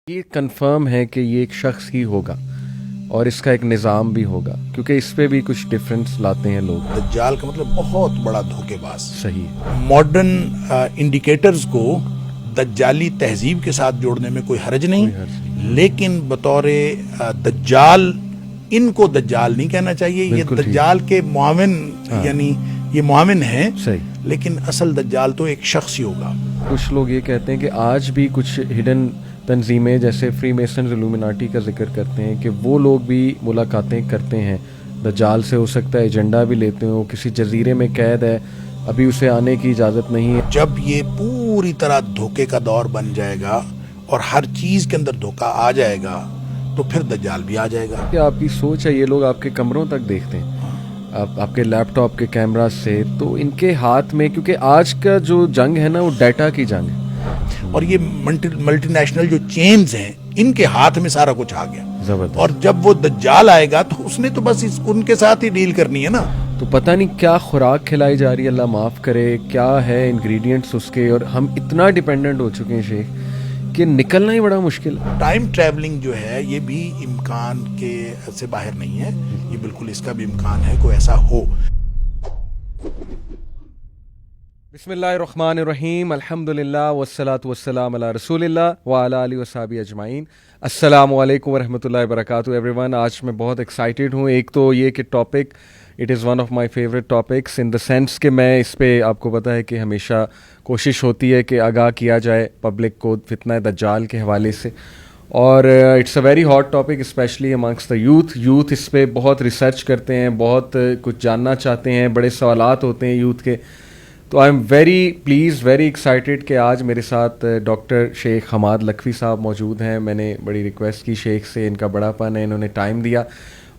یہ کنفرم ہے کہ یہ ایک شخص ہی ہوگا اور اس کا ایک نظام بھی ہوگا، کیونکہ اس پہ بھی کچھ ڈفرینس لاتے ہیں لوگ۔ دجال کا مطلب بہت بڑا دھوکے باز۔ صحیح۔ ماڈرن انڈیکیٹرز کو دجالی تہذیب کے ساتھ جوڑنے میں کوئی حرج نہیں، لیکن بطور دجال ان کو دجال نہیں کہنا چاہیے۔ یہ دجال کے معاون، یعنی یہ معاون ہیں، لیکن اصل دجال تو ایک شخص ہی ہوگا۔ کچھ لوگ یہ کہتے ہیں کہ آج بھی کچھ ہڈن تنظیمیں جیسے فری میسنز الومناٹی کا ذکر کرتے ہیں کہ وہ لوگ بھی ملاقاتیں کرتے ہیں دجال سے، ہو سکتا ہے ایجنڈا بھی لیتے ہوں، کسی جزیرے میں قید ہے، ابھی اسے آنے کی اجازت نہیں ہے۔ جب یہ پوری طرح دھوکے کا دور بن جائے گا اور ہر چیز کے اندر دھوکہ آ جائے گا تو پھر دجال بھی آ جائے گا۔ کہ آپ کی سوچ ہے، یہ لوگ آپ کے کمروں تک دیکھتے ہیں، آپ کے لیپ ٹاپ کے کیمرہ سے، تو ان کے ہاتھ میں، کیونکہ آج کا جو جنگ ہے نا وہ ڈیٹا کی جنگ ہے، اور یہ ملٹی نیشنل جو چینز ہیں ان کے ہاتھ میں سارا کچھ آ گیا زبردست۔ اور جب وہ دجال آئے گا تو اس نے تو بس ان کے ساتھ ہی ڈیل کرنی ہے نا۔ تو پتہ نہیں کیا خوراک کھلائی جا رہی ہے، اللہ معاف کرے، کیا ہے انگریڈینٹس اس کے، اور ہم اتنا ڈیپینڈنٹ ہو چکے ہیں شیخ کہ نکلنا ہی بڑا مشکل ہے۔ ٹائم ٹریولنگ جو ہے یہ بھی امکان کے سے باہر نہیں ہے، یہ بالکل اس کا بھی امکان ہے کوئی ایسا ہو۔ بسم اللہ الرحمن الرحیم، الحمدللہ والصلاۃ والسلام علی رسول اللہ وعلی آلہ وصحبہ اجمعین۔ السلام علیکم ورحمۃ اللہ وبرکاتہ ایوری ون۔ آج میں بہت ایکسائٹیڈ ہوں، ایک تو یہ کہ topic it is one of my favourite topics in the sense کہ میں اس پہ، آپ کو پتہ ہے کہ ہمیشہ کوشش ہوتی ہے کہ آگاہ کیا جائے پبلک کو فتنہ دجال کے حوالے سے، اور it's a very hot topic especially amongst the youth اس پہ بہت ریسرچ کرتے ہیں، بہت کچھ جاننا چاہتے ہیں، بڑے سوالات ہوتے ہیں یوتھ کے۔ تو I am very please, very excited کہ آج میرے ساتھ ڈاکٹر شیخ حماد لکھوی صاحب موجود ہیں۔ میں نے بڑی ریکویسٹ کی شیخ سے، ان کا بڑا پن ہے، انہوں نے ٹائم دیا،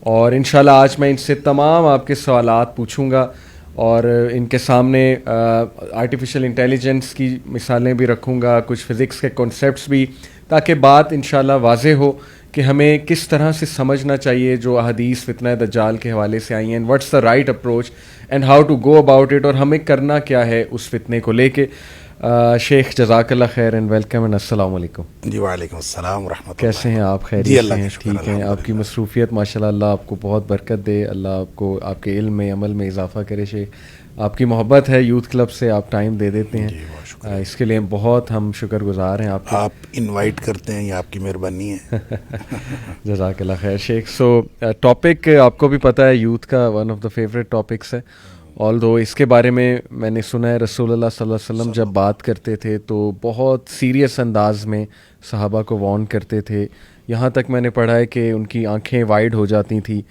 اور انشاءاللہ آج میں ان سے تمام آپ کے سوالات پوچھوں گا، اور ان کے سامنے آرٹیفیشل انٹیلیجنس کی مثالیں بھی رکھوں گا، کچھ فزکس کے کانسیپٹس بھی، تاکہ بات انشاءاللہ واضح ہو کہ ہمیں کس طرح سے سمجھنا چاہیے جو احادیث فتنہ دجال کے حوالے سے آئی ہیں، what's the right approach and how to go about it, اور ہمیں کرنا کیا ہے اس فتنے کو لے کے۔ شیخ جزاک اللہ خیر اینڈ ویلکم اینڈ السلام علیکم۔ جی وعلیکم السلام ورحمۃ اللہ۔ کیسے ہیں آپ؟ خیریت سے ہیں؟ ٹھیک ہیں؟ آپ کی مصروفیت ماشاء اللہ، اللہ آپ کو بہت برکت دے، اللہ آپ کو آپ کے علم میں، عمل میں اضافہ کرے۔ شیخ آپ کی محبت ہے یوتھ کلب سے، آپ ٹائم دے دیتے ہیں، اس کے لیے بہت ہم شکر گزار ہیں آپ انوائٹ کرتے ہیں، یہ آپ کی مہربانی ہے۔ جزاک اللہ خیر شیخ۔ سو ٹاپک آپ کو بھی پتہ ہے یوتھ کا one of the favourite topics ہے، آل دو اس کے بارے میں نے سنا ہے رسول اللہ صلی اللہ علیہ وسلم جب بات کرتے تھے تو بہت سیریس انداز میں صحابہ کو وارن کرتے تھے، یہاں تک میں نے پڑھا ہے کہ ان کی آنکھیں وائڈ ہو جاتی تھیں،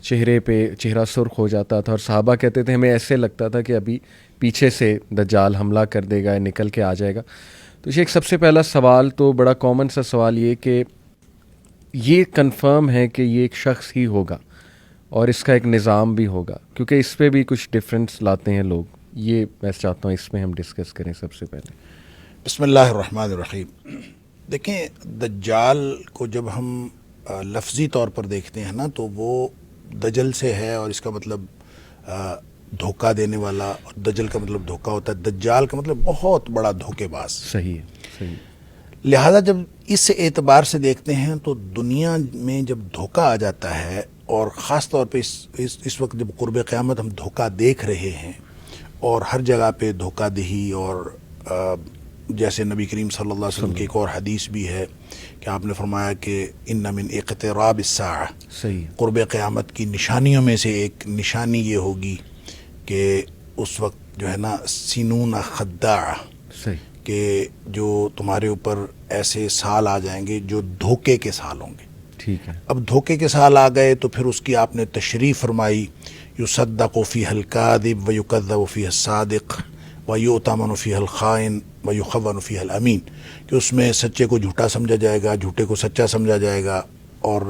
چہرے پہ چہرہ سرخ ہو جاتا تھا، اور صحابہ کہتے تھے ہمیں ایسے لگتا تھا کہ ابھی پیچھے سے دجال حملہ کر دے گا، نکل کے آ جائے گا۔ تو شیخ سب سے پہلا سوال تو بڑا کامن سا سوال یہ کہ یہ کنفرم ہے کہ یہ ایک شخص ہی ہوگا اور اس کا ایک نظام بھی ہوگا، کیونکہ اس پہ بھی کچھ ڈفرینس لاتے ہیں لوگ، یہ میں چاہتا ہوں اس میں ہم ڈسکس کریں سب سے پہلے۔ بسم اللہ الرحمن الرحیم۔ دیکھیں، دجال کو جب ہم لفظی طور پر دیکھتے ہیں نا تو وہ دجل سے ہے، اور اس کا مطلب دھوکہ دینے والا، اور دجل کا مطلب دھوکہ ہوتا ہے، دجال کا مطلب بہت بڑا دھوکے باز۔ صحیح ہے، صحیح۔ لہذا جب اس اعتبار سے دیکھتے ہیں تو دنیا میں جب دھوکہ آ جاتا ہے، اور خاص طور پہ اس وقت جب قرب قیامت ہم دھوکہ دیکھ رہے ہیں، اور ہر جگہ پہ دھوکہ دہی، اور جیسے نبی کریم صلی اللہ علیہ وسلم کی ایک اور حدیث بھی ہے کہ آپ نے فرمایا کہ ان من اقتراب الساعہ، صحیح، قرب قیامت کی نشانیوں میں سے ایک نشانی یہ ہوگی کہ اس وقت جو ہے نا سنون خداع، صحیح، کہ جو تمہارے اوپر ایسے سال آ جائیں گے جو دھوکے کے سال ہوں گے۔ ٹھیک ہے۔ اب دھوکے کے سال آ گئے تو پھر اس کی آپ نے تشریح فرمائی، یصدق فیہ الکاذب ویکذب فیہ الصادق ویؤتمن فیہ الخائن ویخون فیہ الامین، کہ اس میں سچے کو جھوٹا سمجھا جائے گا، جھوٹے کو سچا سمجھا جائے گا، اور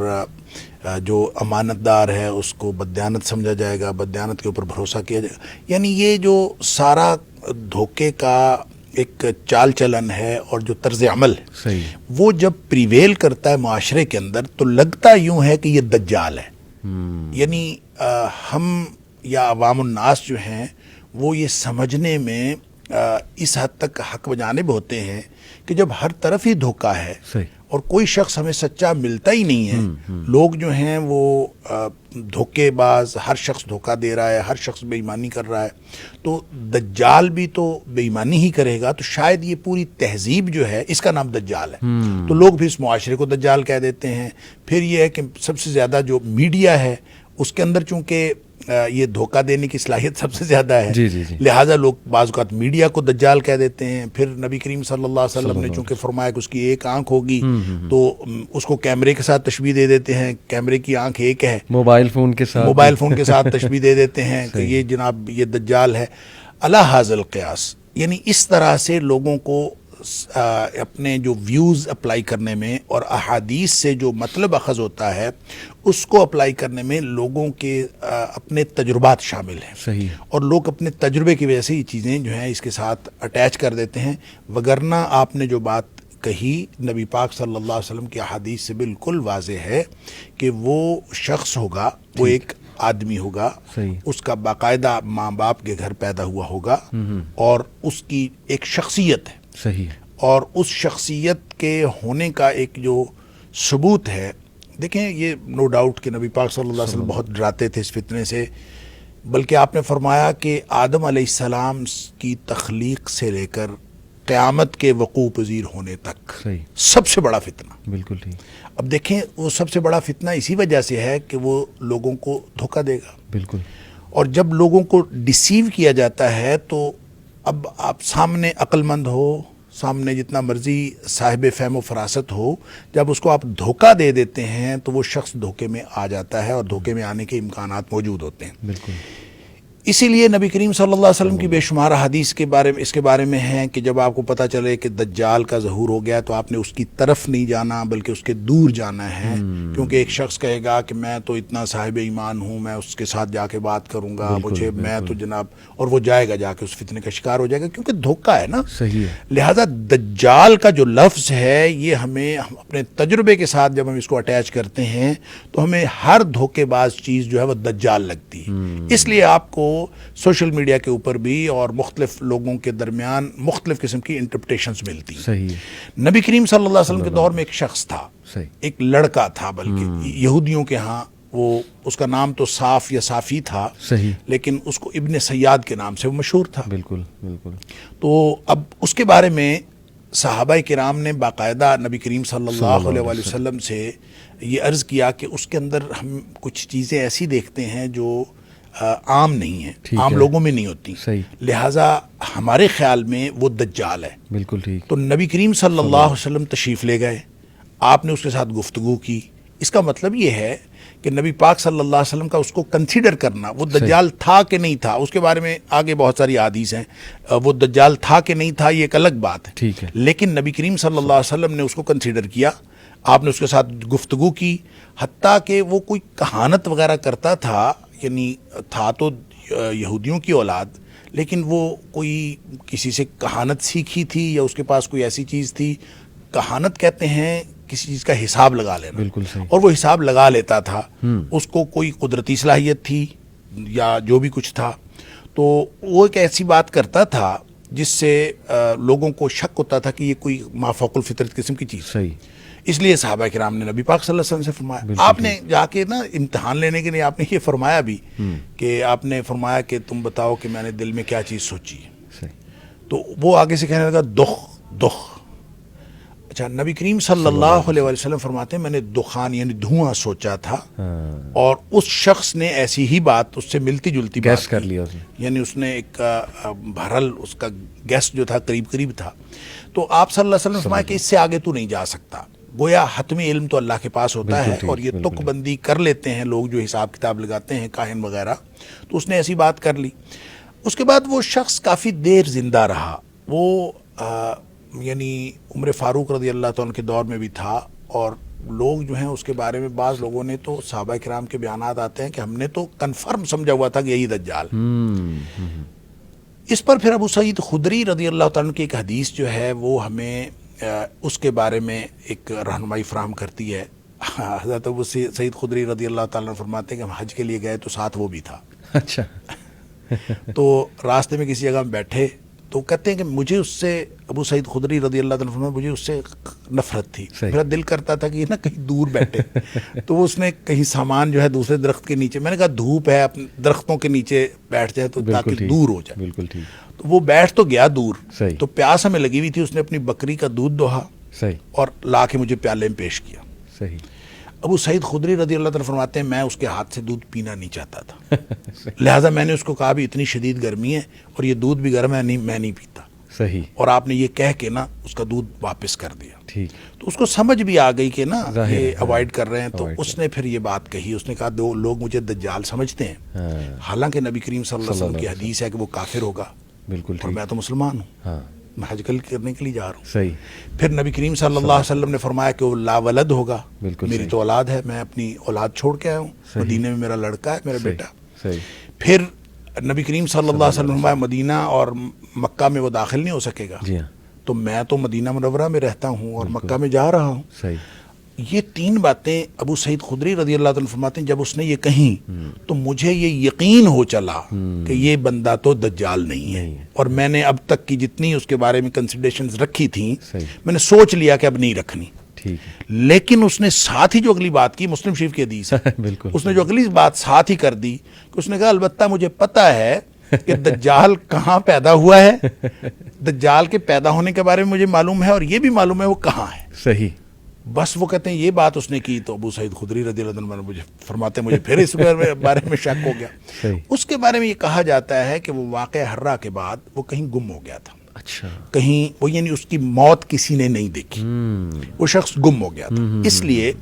جو امانت دار ہے اس کو بددیانت سمجھا جائے گا، بددیانت کے اوپر بھروسہ کیا جائے گا۔ یعنی یہ جو سارا دھوکے کا ایک چال چلن ہے اور جو طرز عمل ہے، صحیح، وہ جب پریویل کرتا ہے معاشرے کے اندر تو لگتا یوں ہے کہ یہ دجال ہے۔ یعنی ہم یا عوام الناس جو ہیں وہ یہ سمجھنے میں اس حد تک حق بجانب ہوتے ہیں کہ جب ہر طرف ہی دھوکہ ہے، صحیح، اور کوئی شخص ہمیں سچا ملتا ہی نہیں ہے. لوگ جو ہیں وہ دھوکے باز، ہر شخص دھوکہ دے رہا ہے، ہر شخص بے ایمانی کر رہا ہے. تو دجال بھی تو بے ایمانی ہی کرے گا، تو شاید یہ پوری تہذیب جو ہے اس کا نام دجال ہے. تو لوگ بھی اس معاشرے کو دجال کہہ دیتے ہیں. پھر یہ ہے کہ سب سے زیادہ جو میڈیا ہے اس کے اندر چونکہ یہ دھوکہ دینے کی صلاحیت سب سے زیادہ ہے، لہٰذا لوگ بعض اوقات میڈیا کو دجال کہہ دیتے ہیں. پھر نبی کریم صلی اللہ علیہ وسلم نے چونکہ فرمایا کہ اس کی ایک آنکھ ہوگی تو اس کو کیمرے کے ساتھ تشبیہ دے دیتے ہیں، کیمرے کی آنکھ ایک ہے، موبائل فون کے ساتھ تشبیہ دے دیتے ہیں کہ یہ جناب یہ دجال ہے. علی ھذا القیاس، یعنی اس طرح سے لوگوں کو اپنے جو ویوز اپلائی کرنے میں اور احادیث سے جو مطلب اخذ ہوتا ہے اس کو اپلائی کرنے میں لوگوں کے اپنے تجربات شامل ہیں. صحیح. اور لوگ اپنے تجربے کی وجہ سے یہ چیزیں جو ہیں اس کے ساتھ اٹیچ کر دیتے ہیں. وگرنہ آپ نے جو بات کہی نبی پاک صلی اللہ علیہ وسلم کی احادیث سے بالکل واضح ہے کہ وہ شخص ہوگا، وہ ایک آدمی ہوگا، اس کا باقاعدہ ماں باپ کے گھر پیدا ہوا ہوگا اور اس کی ایک شخصیت ہے. صحیح. اور اس شخصیت کے ہونے کا ایک جو ثبوت ہے، دیکھیں یہ نو ڈاؤٹ کہ نبی پاک صلی اللہ علیہ وسلم بہت ڈراتے تھے اس فتنے سے، بلکہ آپ نے فرمایا کہ آدم علیہ السلام کی تخلیق سے لے کر قیامت کے وقوع پذیر ہونے تک سب سے بڑا فتنہ. بالکل ٹھیک. اب دیکھیں وہ سب سے بڑا فتنہ اسی وجہ سے ہے کہ وہ لوگوں کو دھوکہ دے گا. بالکل. اور جب لوگوں کو ڈیسیو کیا جاتا ہے تو اب آپ سامنے عقل مند ہو، سامنے جتنا مرضی صاحب فہم و فراست ہو، جب اس کو آپ دھوکہ دے دیتے ہیں تو وہ شخص دھوکے میں آ جاتا ہے اور دھوکے میں آنے کے امکانات موجود ہوتے ہیں. بالکل. اسی لیے نبی کریم صلی اللہ علیہ وسلم کی بے شمار حدیث کے بارے میں اس کے بارے میں ہیں کہ جب آپ کو پتہ چلے کہ دجال کا ظہور ہو گیا تو آپ نے اس کی طرف نہیں جانا بلکہ اس کے دور جانا ہے. کیونکہ ایک شخص کہے گا کہ میں تو اتنا صاحب ایمان ہوں، میں اس کے ساتھ جا کے بات کروں گا، مجھے میں تو جناب، اور وہ جائے گا جا کے اس فتنے کا شکار ہو جائے گا کیونکہ دھوکہ ہے نا. صحیح ہے. لہذا دجال کا جو لفظ ہے یہ ہمیں اپنے تجربے کے ساتھ جب ہم اس کو اٹیچ کرتے ہیں تو ہمیں ہر دھوکے باز چیز جو ہے وہ دجال لگتی ہے. اس لیے آپ کو سوشل میڈیا کے اوپر بھی اور مختلف لوگوں کے درمیان مختلف قسم کی انٹرپریٹیشنز ملتی ہیں. صحیح. نبی کریم صلی اللہ علیہ وسلم کے دور میں ایک شخص تھا، ایک لڑکا تھا، بلکہ یہودیوں کے ہاں وہ اس کا نام تو صاف یا صافی تھا، صحیح، لیکن اس کو ابن سیاد کے نام سے وہ مشہور تھا. بالکل بالکل. تو اب اس کے بارے میں صحابہ کرام نے باقاعدہ نبی کریم صلی اللہ علیہ وسلم سے یہ عرض کیا کہ اس کے اندر ہم کچھ چیزیں ایسی دیکھتے ہیں جو عام نہیں ہیں، عام لوگوں میں نہیں ہوتی، لہٰذا ہمارے خیال میں وہ دجال ہے. بالکل ٹھیک. تو نبی کریم صلی اللہ علیہ وسلم تشریف لے گئے، آپ نے اس کے ساتھ گفتگو کی. اس کا مطلب یہ ہے کہ نبی پاک صلی اللہ علیہ وسلم کا اس کو کنسیڈر کرنا، وہ دجال تھا کہ نہیں تھا اس کے بارے میں آگے بہت ساری احادیث ہیں، وہ دجال تھا کہ نہیں تھا یہ ایک الگ بات ہے، ٹھیک ہے، لیکن نبی کریم صلی اللہ علیہ وسلم نے اس کو کنسیڈر کیا. آپ نے اس کے ساتھ گفتگو کی، حتیٰ کہ وہ کوئی کہانت وغیرہ کرتا تھا، یعنی تھا تو یہودیوں کی اولاد لیکن وہ کوئی کسی سے کہانت سیکھی تھی یا اس کے پاس کوئی ایسی چیز تھی. کہانت کہتے ہیں کسی چیز کا حساب لگا لینا، بالکل صحیح، اور وہ حساب لگا لیتا تھا. اس کو کوئی قدرتی صلاحیت تھی یا جو بھی کچھ تھا، تو وہ ایک ایسی بات کرتا تھا جس سے لوگوں کو شک ہوتا تھا کہ یہ کوئی مافوق الفطرت قسم کی چیز. صحیح. اس لیے صحابہ کرام نے نبی پاک صلی اللہ علیہ وسلم سے فرمایا. آپ نے جا کے نا امتحان لینے کے لیے آپ نے یہ فرمایا بھی کہ آپ نے فرمایا کہ تم بتاؤ کہ میں نے دل میں کیا چیز سوچی ہے. تو وہ آگے سے کہنے لگا دخ. اچھا، نبی کریم صلی اللہ علیہ وسلم فرماتے ہیں میں نے دخان یعنی دھواں سوچا تھا، اور اس شخص نے ایسی ہی بات اس سے ملتی جلتی گیس کر لیا، یعنی اس نے ایک بہرحال اس کا گیس جو تھا قریب تھا. تو آپ صلی اللہ علیہ وسلم فرمایا کہ اس سے آگے تو نہیں جا سکتا. گویا حتمی علم تو اللہ کے پاس ہوتا ہے، اور یہ تک بندی کر لیتے ہیں لوگ جو حساب کتاب لگاتے ہیں کاہن وغیرہ. تو اس نے ایسی بات کر لی. اس کے بعد وہ شخص کافی دیر زندہ رہا. وہ یعنی عمر فاروق رضی اللہ تعالیٰ عنہ کے دور میں بھی تھا، اور لوگ جو ہیں اس کے بارے میں بعض لوگوں نے تو صحابہ کرام کے بیانات آتے ہیں کہ ہم نے تو کنفرم سمجھا ہوا تھا کہ یہی دجال. اس پر پھر ابو سعید خدری رضی اللہ تعالیٰ عنہ کی ایک حدیث جو ہے وہ ہمیں اس کے بارے میں ایک رہنمائی فراہم کرتی ہے. حضرت ابو سعید خدری رضی اللہ تعالیٰ عنہ فرماتے ہیں کہ ہم حج کے لیے گئے تو ساتھ وہ بھی تھا. اچھا. تو راستے میں کسی جگہ میں بیٹھے تو کہتے ہیں کہ مجھے اس سے ابو سعید خدری رضی اللہ عنہ فرماتے مجھے اس سے نفرت تھی. میرا دل کرتا تھا کہ یہ نا کہیں دور بیٹھے. تو اس نے کہیں سامان جو ہے دوسرے درخت کے نیچے, میں نے کہا دھوپ ہے اپنے درختوں کے نیچے بیٹھ جائے تو تاکہ دور ہو جائے. بالکل ٹھیک. تو وہ بیٹھ تو گیا دور, صحیح. تو پیاس ہمیں لگی ہوئی تھی, اس نے اپنی بکری کا دودھ دوہا صحیح اور لا کے مجھے پیالے میں پیش کیا. صحیح. ابو سعید خدری رضی اللہ عنہ فرماتے ہیں میں اس کے ہاتھ سے دودھ پینا نہیں چاہتا تھا, لہٰذا میں نے اس کو کہا بھی اتنی شدید گرمی ہے اور یہ دودھ بھی گرم ہے, میں نہیں پیتا. صحیح. اور آپ نے یہ کہہ کے نا اس کا دودھ واپس کر دیا. ٹھیک. تو اس کو سمجھ بھی آ گئی کہ نا یہ اوائڈ کر رہے ہیں, تو اس نے پھر یہ بات کہی, اس نے کہا دو لوگ مجھے دجال سمجھتے ہیں, حالانکہ نبی کریم صلی اللہ علیہ وسلم کی حدیث ہے کہ وہ کافر ہوگا. بالکل. اور میں تو مسلمان ہوں, ہاں میں حج کرنے کے لیے جا رہا ہوں. صحیح. پھر نبی کریم صلی اللہ علیہ وسلم نے فرمایا کہ وہ لا ولد ہوگا, میری تو اولاد ہے, میں اپنی اولاد چھوڑ کے آیا ہوں, مدینے میں میرا لڑکا ہے, میرا بیٹا. صحیح. پھر نبی کریم صلی اللہ علیہ وسلم نے فرمایا مدینہ اور مکہ میں وہ داخل نہیں ہو سکے گا. جی ہاں. تو میں تو مدینہ منورہ میں رہتا ہوں اور مکہ میں جا رہا ہوں. صحیح. یہ تین باتیں ابو سعید خدری رضی اللہ عنہ فرماتے ہیں جب اس نے یہ کہیں تو مجھے یہ یقین ہو چلا کہ یہ بندہ تو دجال نہیں ہے. اور میں نے اب تک کی جتنی اس کے بارے میں کنسیڈریشنز رکھی تھیں میں نے سوچ لیا کہ اب نہیں رکھنی. لیکن اس نے ساتھ ہی جو اگلی بات کی, مسلم شریف کی حدیث ہے, اس نے جو اگلی بات ساتھ ہی کر دی کہ اس نے کہا البتہ مجھے پتہ ہے کہ دجال کہاں پیدا ہوا ہے, دجال کے پیدا ہونے کے بارے میں مجھے معلوم ہے, اور یہ بھی معلوم ہے وہ کہاں ہے. صحیح. بس وہ کہتے ہیں یہ بات اس نے کی تو ابو سعید خدری رضی اللہ عنہ مجھے فرماتے ہیں مجھے پھر اس بارے میں شک ہو گیا. اس کے بارے میں یہ کہا جاتا ہے کہ وہ واقعہ حرہ کے بعد وہ کہیں گم ہو گیا تھا. اچھا. کہیں وہ یعنی اس کی موت کسی نے نہیں دیکھی, وہ شخص گم ہو گیا تھا. اس لیے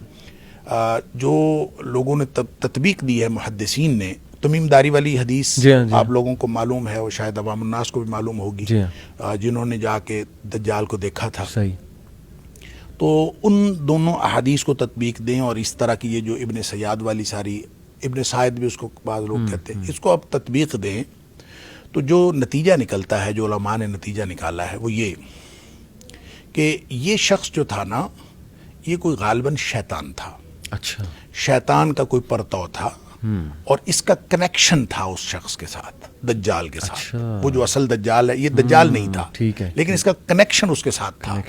جو لوگوں نے تطبیق دی ہے محدثین نے, تمیم داری والی حدیث آپ لوگوں کو معلوم ہے, اور شاید عوام الناس کو بھی معلوم ہوگی, جنہوں نے جا کے دجال کو دیکھا تھا. صحیح. تو ان دونوں احادیث کو تطبیق دیں, اور اس طرح کی یہ جو ابن سیاد والی ساری, ابن سائد بھی اس کو بعض لوگ کہتے ہیں, اس کو آپ تطبیق دیں تو جو نتیجہ نکلتا ہے, جو علماء نے نتیجہ نکالا ہے وہ یہ کہ یہ شخص جو تھا نا یہ کوئی غالباً شیطان تھا. اچھا. شیطان کا کوئی پرتو تھا, اور اس کا کنیکشن تھا اس شخص کے ساتھ, دجال کے ساتھ. وہ جو اصل دجال ہے یہ دجال نہیں تھا, لیکن اس کا کنیکشن اس کے ساتھ تھا,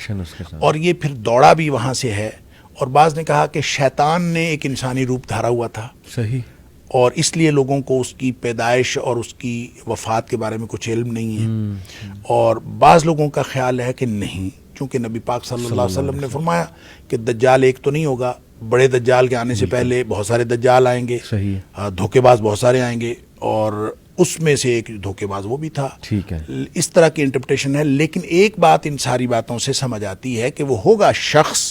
اور یہ پھر دوڑا بھی وہاں سے ہے. اور بعض نے کہا کہ شیطان نے ایک انسانی روپ دھارا ہوا تھا. صحیح. اور اس لیے لوگوں کو اس کی پیدائش اور اس کی وفات کے بارے میں کچھ علم نہیں ہے. اور بعض لوگوں کا خیال ہے کہ نہیں, چونکہ نبی پاک صلی اللہ علیہ وسلم نے فرمایا کہ دجال ایک تو نہیں ہوگا, بڑے دجال کے آنے سے پہلے بہت سارے دجال آئیں گے, دھوکے باز بہت سارے آئیں گے, اور اس میں سے ایک دھوکے باز وہ بھی تھا. ٹھیک ہے. اس طرح کی انٹرپریٹیشن ہے. لیکن ایک بات ان ساری باتوں سے سمجھ آتی ہے کہ وہ ہوگا شخص,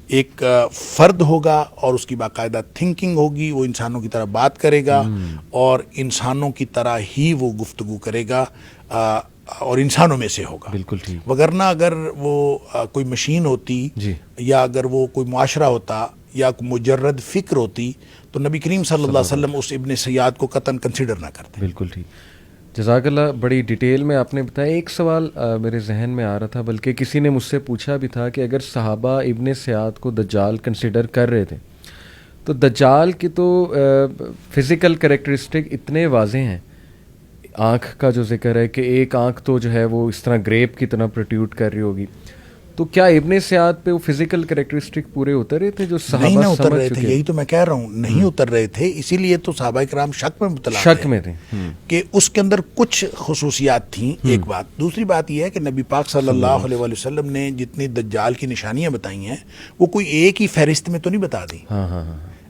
ایک فرد ہوگا, اور اس کی باقاعدہ تھنکنگ ہوگی, وہ انسانوں کی طرح بات کرے گا, اور انسانوں کی طرح ہی وہ گفتگو کرے گا, اور انسانوں میں سے ہوگا. بالکل ٹھیک. وگرنہ اگر وہ کوئی مشین ہوتی, یا اگر وہ کوئی معاشرہ ہوتا, یا مجرد فکر ہوتی, تو نبی کریم صلی اللہ علیہ وسلم اس ابن سیاد کو قطعاً کنسیڈر نہ کرتے. بالکل ٹھیک. جزاک اللہ, بڑی ڈیٹیل میں آپ نے بتایا. ایک سوال میرے ذہن میں آ رہا تھا, بلکہ کسی نے مجھ سے پوچھا بھی تھا کہ اگر صحابہ ابن سیاد کو دجال کنسیڈر کر رہے تھے تو دجال کی تو فزیکل کریکٹرسٹک اتنے واضح ہیں, آنکھ کا جو ذکر ہے کہ ایک آنکھ تو جو ہے وہ اس طرح گریپ کی طرح پروٹیوٹ کر رہی ہوگی, تو کیا ابن سیاد پہ وہ فزیکل کریکٹرسٹک پورے اتر رہے تھے جو صحابہ اتر رہے تھے؟ یہی تو میں کہہ رہا ہوں, نہیں اتر رہے تھے. اسی لیے تو صحابہ کرام شک میں مبتلا تھے کہ اس کے اندر کچھ خصوصیات تھیں. ایک بات. دوسری بات یہ ہے کہ نبی پاک صلی اللہ علیہ وسلم نے جتنی دجال کی نشانیاں بتائی ہیں وہ کوئی ایک ہی فہرست میں تو نہیں بتا دی.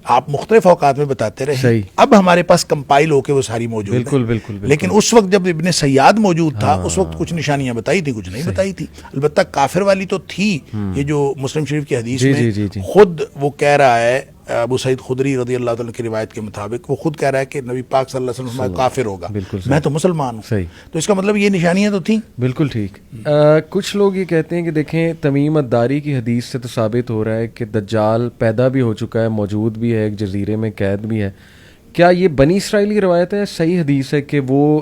آپ مختلف اوقات میں بتاتے رہے. اب ہمارے پاس کمپائل ہو کے وہ ساری موجود ہیں. بالکل. لیکن اس وقت جب ابن سیاد موجود تھا اس وقت کچھ نشانیاں بتائی تھی, کچھ نہیں بتائی تھی. البتہ کافر والی تو تھی. یہ جو مسلم شریف کی حدیث میں خود وہ کہہ رہا ہے, ابو سعید خدری رضی اللہ عنہ کی روایت کے مطابق وہ خود کہہ رہا ہے کہ نبی پاک صلی اللہ علیہ وسلم کافر ہوگا, میں تو مسلمان ہوں. تو اس کا مطلب یہ نشانیاں تو تھیں. بالکل ٹھیک. کچھ لوگ یہ کہتے ہیں کہ دیکھیں تمیم الداری کی حدیث سے تو ثابت ہو رہا ہے کہ دجال پیدا بھی ہو چکا ہے, موجود بھی ہے, ایک جزیرے میں قید بھی ہے. کیا یہ بنی اسرائیلی روایت ہے, صحیح حدیث ہے کہ وہ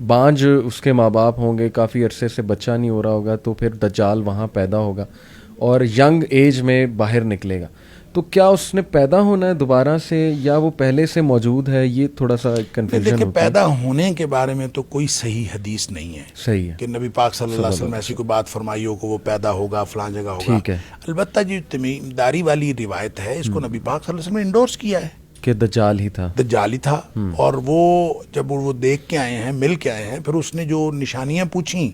بانج اس کے ماں باپ ہوں گے, کافی عرصے سے بچہ نہیں ہو رہا ہوگا, تو پھر دجال وہاں پیدا ہوگا, اور ینگ ایج میں باہر نکلے گا. تو کیا اس نے پیدا ہونا ہے دوبارہ سے یا وہ پہلے سے موجود ہے؟ یہ تھوڑا سا کنفیوژن دیکھیں ہوتا ہے. پیدا ہونے کے بارے میں تو کوئی صحیح حدیث نہیں ہے صحیح ہے. کہ نبی پاک صلی اللہ علیہ وسلم ایسی کوئی بات فرمائی ہو کہ وہ پیدا ہوگا فلاں جگہ ہوگا. ٹھیک ہے. البتہ جو تمیم داری والی روایت ہے اس کو نبی پاک صلی اللہ علیہ وسلم نے انڈورس کیا ہے کہ دجال ہی تھا. دجال ہی تھا. اور وہ جب وہ دیکھ کے آئے ہیں مل کے آئے ہیں پھر اس نے جو نشانیاں پوچھیں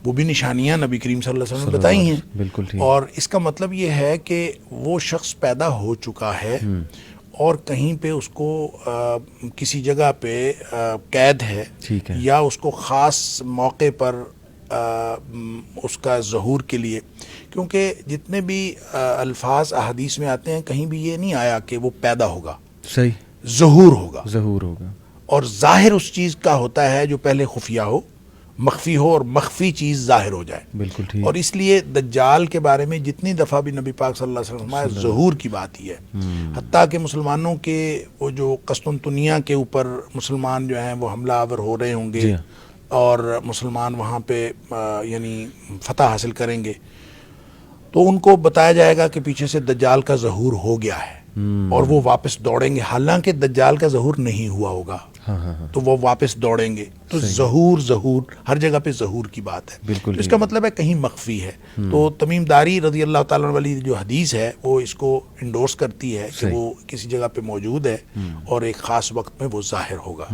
وہ بھی نشانیاں نبی کریم صلی اللہ علیہ وسلم نے بتائی ہیں. بالکل ٹھیک. اور اس کا مطلب یہ ہے کہ وہ شخص پیدا ہو چکا ہے اور کہیں پہ اس کو کسی جگہ پہ قید ہے ٹھیک ہے. یا اس کو خاص موقع پر اس کا ظہور کے لیے، کیونکہ جتنے بھی الفاظ احادیث میں آتے ہیں کہیں بھی یہ نہیں آیا کہ وہ پیدا ہوگا، صحیح ظہور ہوگا. ظہور ہوگا. اور ظاہر اس چیز کا ہوتا ہے جو پہلے خفیہ ہو، مخفی ہو، اور مخفی چیز ظاہر ہو جائے. بالکل ٹھیک. اور اس لیے دجال کے بارے میں جتنی دفعہ بھی نبی پاک صلی اللہ علیہ وسلم فرمایا ظہور کی بات ہی ہے. حتیٰ کہ مسلمانوں کے وہ جو قسطنطنیہ کے اوپر مسلمان جو ہیں وہ حملہ آور ہو رہے ہوں گے اور مسلمان وہاں پہ یعنی فتح حاصل کریں گے تو ان کو بتایا جائے گا کہ پیچھے سے دجال کا ظہور ہو گیا ہے اور وہ واپس دوڑیں گے، حالانکہ دجال کا ظہور نہیں ہوا ہوگا تو وہ واپس دوڑیں گے. تو ظہور ہر جگہ پہ ظہور کی بات ہے. بالکل. اس کا مطلب ہے کہیں مخفی ہے. تو تمیم داری رضی اللہ تعالیٰ عنہ والی جو حدیث ہے وہ اس کو انڈورس کرتی ہے کہ وہ کسی جگہ پہ موجود ہے اور ایک خاص وقت میں وہ ظاہر ہوگا.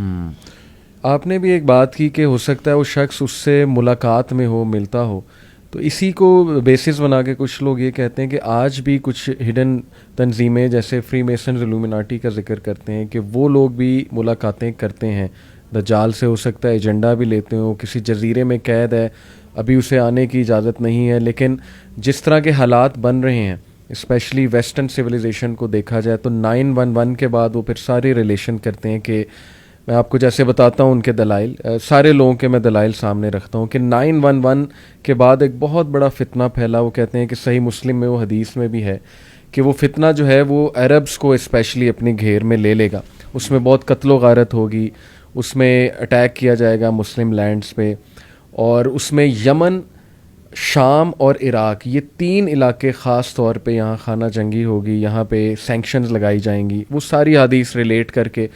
آپ نے بھی ایک بات کی کہ ہو سکتا ہے وہ شخص اس سے ملاقات میں ہو، ملتا ہو. تو اسی کو بیسس بنا کے کچھ لوگ یہ کہتے ہیں کہ آج بھی کچھ ہڈن تنظیمیں جیسے فری میسنز الومناٹی کا ذکر کرتے ہیں کہ وہ لوگ بھی ملاقاتیں کرتے ہیں دجال سے. ہو سکتا ہے ایجنڈا بھی لیتے ہوں، کسی جزیرے میں قید ہے، ابھی اسے آنے کی اجازت نہیں ہے، لیکن جس طرح کے حالات بن رہے ہیں اسپیشلی ویسٹرن سویلائزیشن کو دیکھا جائے تو 9/11 کے بعد وہ پھر ساری ریلیشن کرتے ہیں کہ میں آپ کو جیسے بتاتا ہوں ان کے دلائل، سارے لوگوں کے میں دلائل سامنے رکھتا ہوں کہ 9/11 کے بعد ایک بہت بڑا فتنہ پھیلا. وہ کہتے ہیں کہ صحیح مسلم میں وہ حدیث میں بھی ہے کہ وہ فتنہ جو ہے وہ عربز کو اسپیشلی اپنی گھیر میں لے لے گا. اس میں بہت قتل و غارت ہوگی، اس میں اٹیک کیا جائے گا مسلم لینڈز پہ، اور اس میں یمن، شام اور عراق یہ 3 علاقے خاص طور پہ یہاں خانہ جنگی ہوگی، یہاں پہ سینکشنز لگائی جائیں گی. وہ ساری حدیث ریلیٹ کر کے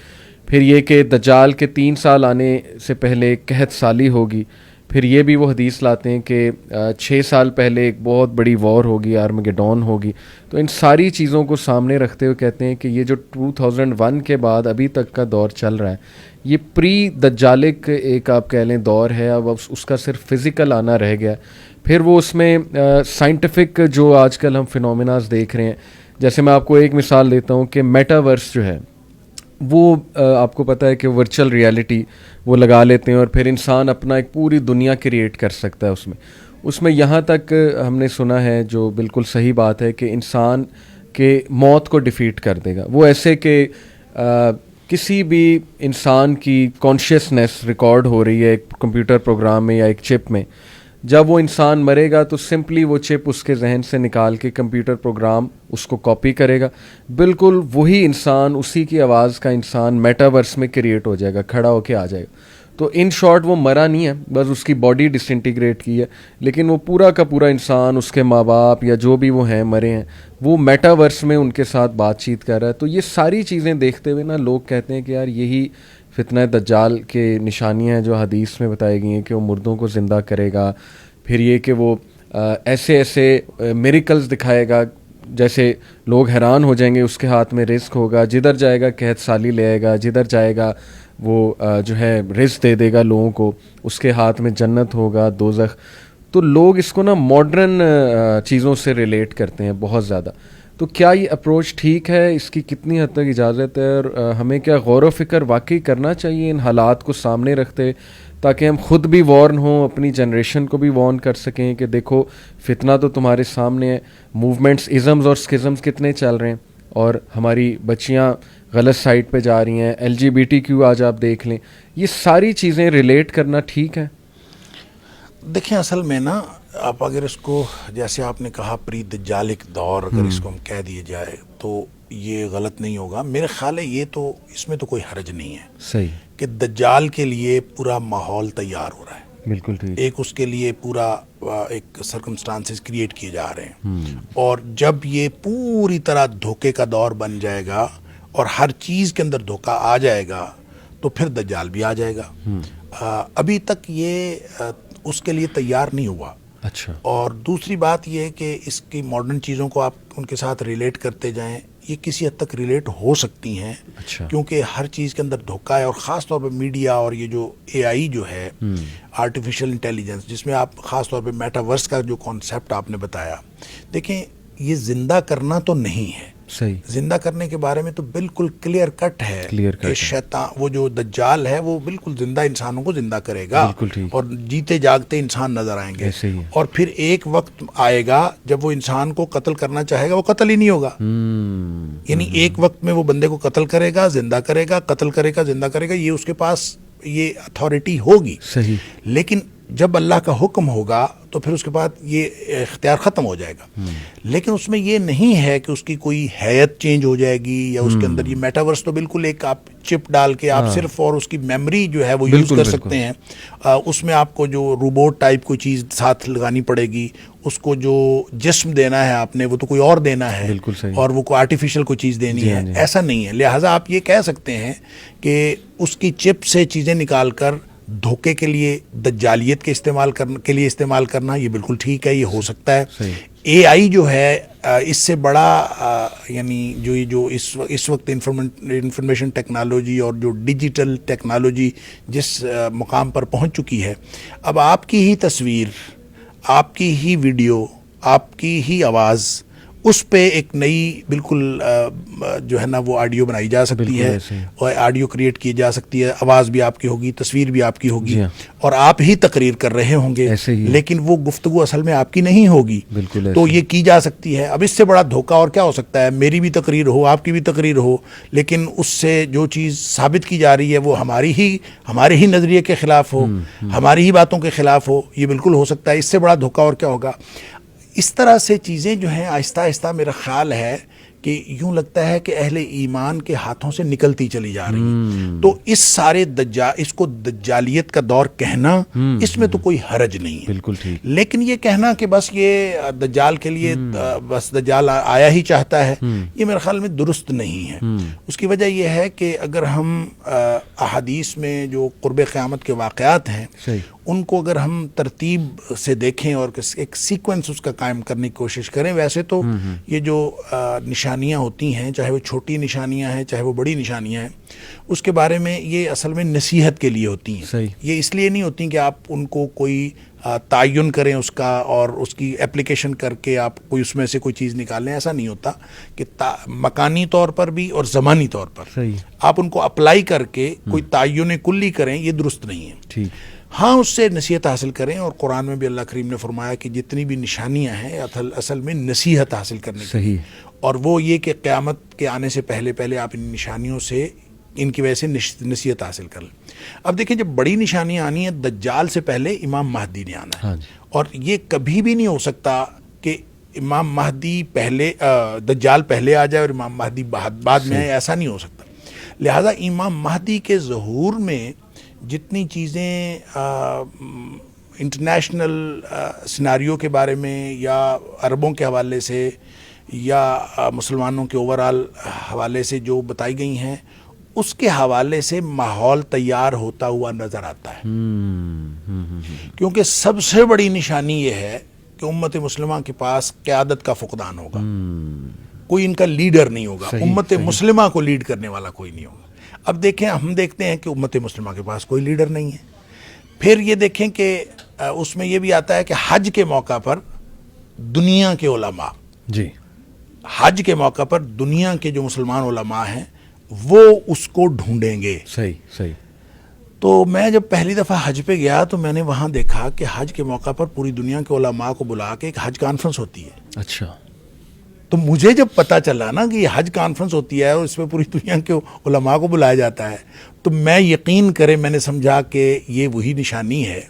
پھر یہ کہ دجال کے 3 سال آنے سے پہلے قحط سالی ہوگی. پھر یہ بھی وہ حدیث لاتے ہیں کہ 6 سال پہلے ایک بہت بڑی وار ہوگی، آرمگیڈون ہوگی. تو ان ساری چیزوں کو سامنے رکھتے ہوئے کہتے ہیں کہ یہ جو 2001 کے بعد ابھی تک کا دور چل رہا ہے یہ پری دجالک ایک آپ کہہ لیں دور ہے. اب اس کا صرف فزیکل آنا رہ گیا. پھر وہ اس میں سائنٹیفک جو آج کل ہم فینومیناز دیکھ رہے ہیں، جیسے میں آپ کو ایک مثال دیتا ہوں کہ میٹاورس جو ہے وہ آپ کو پتہ ہے کہ ورچوئل ریالٹی وہ لگا لیتے ہیں اور پھر انسان اپنا ایک پوری دنیا کریٹ کر سکتا ہے اس میں یہاں تک ہم نے سنا ہے جو بالکل صحیح بات ہے کہ انسان کے موت کو ڈیفیٹ کر دے گا. وہ ایسے کہ کسی بھی انسان کی کانشیسنیس ریکارڈ ہو رہی ہے ایک کمپیوٹر پروگرام میں یا ایک چپ میں، جب وہ انسان مرے گا تو سمپلی وہ چپ اس کے ذہن سے نکال کے کمپیوٹر پروگرام اس کو کاپی کرے گا. بالکل وہی انسان، اسی کی آواز کا انسان میٹاورس میں کریٹ ہو جائے گا، کھڑا ہو کے آ جائے گا. تو ان شارٹ وہ مرا نہیں ہے، بس اس کی باڈی ڈس انٹیگریٹ کی ہے، لیکن وہ پورا کا پورا انسان، اس کے ماں باپ یا جو بھی وہ ہیں مرے ہیں، وہ میٹاورس میں ان کے ساتھ بات چیت کر رہا ہے. تو یہ ساری چیزیں دیکھتے ہوئے نا لوگ کہتے ہیں کہ یار یہی فتنہ دجال کے نشانیاں ہیں جو حدیث میں بتائی گئی ہیں کہ وہ مردوں کو زندہ کرے گا. پھر یہ کہ وہ ایسے میریکلز دکھائے گا جیسے لوگ حیران ہو جائیں گے. اس کے ہاتھ میں رزق ہوگا، جدھر جائے گا قحط سالی لے آئے گا، جدھر جائے گا وہ جو ہے رزق دے دے گا لوگوں کو، اس کے ہاتھ میں جنت ہوگا، دوزخ. تو لوگ اس کو نا ماڈرن چیزوں سے ریلیٹ کرتے ہیں بہت زیادہ. تو کیا یہ اپروچ ٹھیک ہے؟ اس کی کتنی حد تک اجازت ہے؟ اور ہمیں کیا غور و فکر واقعی کرنا چاہیے ان حالات کو سامنے رکھتے تاکہ ہم خود بھی وارن ہوں، اپنی جنریشن کو بھی وارن کر سکیں کہ دیکھو فتنہ تو تمہارے سامنے ہے، موومنٹس ازمز اور اسکزمز کتنے چل رہے ہیں اور ہماری بچیاں غلط سائٹ پہ جا رہی ہیں، LGBTQ آج آپ دیکھ لیں. یہ ساری چیزیں ریلیٹ کرنا ٹھیک ہے؟ دیکھیں اصل میں نا آپ اگر اس کو جیسے آپ نے کہا پری دجالک دور اگر اس کو ہم کہہ دیے جائے تو یہ غلط نہیں ہوگا. میرے خیال ہے یہ تو اس میں تو کوئی حرج نہیں ہے صحیح کہ دجال کے لیے پورا ماحول تیار ہو رہا ہے. بالکل ٹھیک. ایک اس کے لیے پورا ایک سرکمسٹانسز کریٹ کیے جا رہے ہیں. اور جب یہ پوری طرح دھوکے کا دور بن جائے گا اور ہر چیز کے اندر دھوکہ آ جائے گا تو پھر دجال بھی آ جائے گا. ابھی تک یہ اس کے لیے تیار نہیں ہوا. اچھا. اور دوسری بات یہ ہے کہ اس کی ماڈرن چیزوں کو آپ ان کے ساتھ ریلیٹ کرتے جائیں, یہ کسی حد تک ریلیٹ ہو سکتی ہیں. اچھا. کیونکہ ہر چیز کے اندر دھوکہ ہے, اور خاص طور پہ میڈیا اور یہ جو اے آئی جو ہے آرٹیفیشل انٹیلیجنس, جس میں آپ خاص طور پہ میٹاورس کا جو کانسیپٹ آپ نے بتایا, دیکھیں یہ زندہ کرنا تو نہیں ہے. صحیح. زندہ کرنے کے بارے میں تو بالکل کلیئر کٹ ہے کہ شیطان, وہ جو دجال ہے وہ بالکل زندہ انسانوں کو زندہ کرے گا, اور جیتے جاگتے انسان نظر آئیں گے. اور پھر ایک وقت آئے گا جب وہ انسان کو قتل کرنا چاہے گا, وہ قتل ہی نہیں ہوگا. یعنی ایک وقت میں وہ بندے کو قتل کرے گا, زندہ کرے گا, قتل کرے گا, زندہ کرے گا, یہ اس کے پاس یہ اتھارٹی ہوگی. صحیح. لیکن جب اللہ کا حکم ہوگا تو پھر اس کے بعد یہ اختیار ختم ہو جائے گا. لیکن اس میں یہ نہیں ہے کہ اس کی کوئی حیت چینج ہو جائے گی, یا اس کے اندر یہ میٹاورس تو بالکل ایک آپ چپ ڈال کے آپ صرف اور اس کی میموری جو ہے وہ یوز کر سکتے ہیں. اس میں آپ کو جو روبوٹ ٹائپ کوئی چیز ساتھ لگانی پڑے گی, اس کو جو جسم دینا ہے آپ نے وہ تو کوئی اور دینا ہے, اور وہ کوئی آرٹیفیشل کوئی چیز دینی ہے, ایسا نہیں ہے. لہٰذا آپ یہ کہہ سکتے ہیں کہ اس کی چپ سے چیزیں نکال کر دھوکے کے لیے, دجالیت کے استعمال کے لیے استعمال کرنا یہ بالکل ٹھیک ہے, یہ ہو سکتا ہے. اے آئی جو ہے اس سے بڑا یعنی جو اس وقت انفارمیشن ٹیکنالوجی اور جو ڈیجیٹل ٹیکنالوجی جس مقام پر پہنچ چکی ہے, اب آپ کی ہی تصویر, آپ کی ہی ویڈیو, آپ کی ہی آواز, اس پہ ایک نئی بالکل جو ہے نا وہ آڈیو بنائی جا سکتی ہے, اور آڈیو کریٹ کی جا سکتی ہے, آواز بھی آپ کی ہوگی, تصویر بھی آپ کی ہوگی, اور آپ ہی تقریر کر رہے ہوں گے, لیکن وہ گفتگو اصل میں آپ کی نہیں ہوگی. تو یہ کی جا سکتی ہے. اب اس سے بڑا دھوکہ اور کیا ہو سکتا ہے؟ میری بھی تقریر ہو, آپ کی بھی تقریر ہو, لیکن اس سے جو چیز ثابت کی جا رہی ہے وہ ہمارے ہی نظریے کے خلاف ہو, ہماری ہی باتوں کے خلاف ہو. یہ بالکل ہو سکتا ہے. اس سے بڑا دھوکہ اور کیا ہوگا؟ اس طرح سے چیزیں جو ہیں آہستہ آہستہ میرا خیال ہے کہ یوں لگتا ہے کہ اہل ایمان کے ہاتھوں سے نکلتی چلی جا رہی ہیں. تو اس سارے اس کو دجالیت کا دور کہنا, اس میں تو کوئی حرج نہیں ہے. بالکل ٹھیک. لیکن یہ کہنا کہ بس یہ دجال کے لیے بس دجال آیا ہی چاہتا ہے, یہ میرے خیال میں درست نہیں ہے. اس کی وجہ یہ ہے کہ اگر ہم احادیث میں جو قرب قیامت کے واقعات ہیں ان کو اگر ہم ترتیب سے دیکھیں اور ایک سیکوینس اس کا قائم کرنے کی کوشش کریں, ویسے تو یہ جو نشانیاں ہوتی ہیں, چاہے وہ چھوٹی نشانیاں ہیں چاہے وہ بڑی نشانیاں ہیں, اس کے بارے میں یہ اصل میں نصیحت کے لیے ہوتی ہیں. یہ اس لیے نہیں ہوتی کہ آپ ان کو کوئی تعین کریں اس کا اور اس کی اپلیکیشن کر کے آپ کوئی اس میں سے کوئی چیز نکال لیں. ایسا نہیں ہوتا کہ مکانی طور پر بھی اور زمانی طور پر آپ ان کو اپلائی کر کے کوئی تعین کلی کریں, یہ درست نہیں ہے. ہاں اس سے نصیحت حاصل کریں, اور قرآن میں بھی اللہ کریم نے فرمایا کہ جتنی بھی نشانیاں ہیں اصل میں نصیحت حاصل کرنے کی, اور وہ یہ کہ قیامت کے آنے سے پہلے آپ ان نشانیوں سے, ان کی وجہ سے نصیحت حاصل کر لیں. اب دیکھیں جب بڑی نشانیاں آنی ہیں, دجال سے پہلے امام مہدی نے آنا ہے, اور یہ کبھی بھی نہیں ہو سکتا کہ امام مہدی پہلے, دجال پہلے آ جائے اور امام مہدی بعد میں آئے, ایسا نہیں ہو سکتا. لہذا امام مہدی کے ظہور میں جتنی چیزیں انٹرنیشنل سیناریو کے بارے میں یا عربوں کے حوالے سے یا مسلمانوں کے اوورال حوالے سے جو بتائی گئی ہیں, اس کے حوالے سے ماحول تیار ہوتا ہوا نظر آتا ہے. کیونکہ سب سے بڑی نشانی یہ ہے کہ امت مسلمہ کے پاس قیادت کا فقدان ہوگا, کوئی ان کا لیڈر نہیں ہوگا, امت مسلمہ کو لیڈ کرنے والا کوئی نہیں ہوگا. اب دیکھیں, ہم دیکھتے ہیں کہ امت مسلمہ کے پاس کوئی لیڈر نہیں ہے. پھر یہ دیکھیں کہ اس میں یہ بھی آتا ہے کہ حج کے موقع پر دنیا کے علماء, حج کے موقع پر دنیا کے جو مسلمان علماء ہیں وہ اس کو ڈھونڈیں گے. صحیح. تو میں جب پہلی دفعہ حج پہ گیا تو میں نے وہاں دیکھا کہ حج کے موقع پر پوری دنیا کے علماء کو بلا کے ایک حج کانفرنس ہوتی ہے. اچھا. تو مجھے جب پتہ چلا نا کہ یہ حج کانفرنس ہوتی ہے اور اس میں پوری دنیا کے علماء کو بلایا جاتا ہے, تو میں یقین کرے میں نے سمجھا کہ یہ وہی نشانی ہے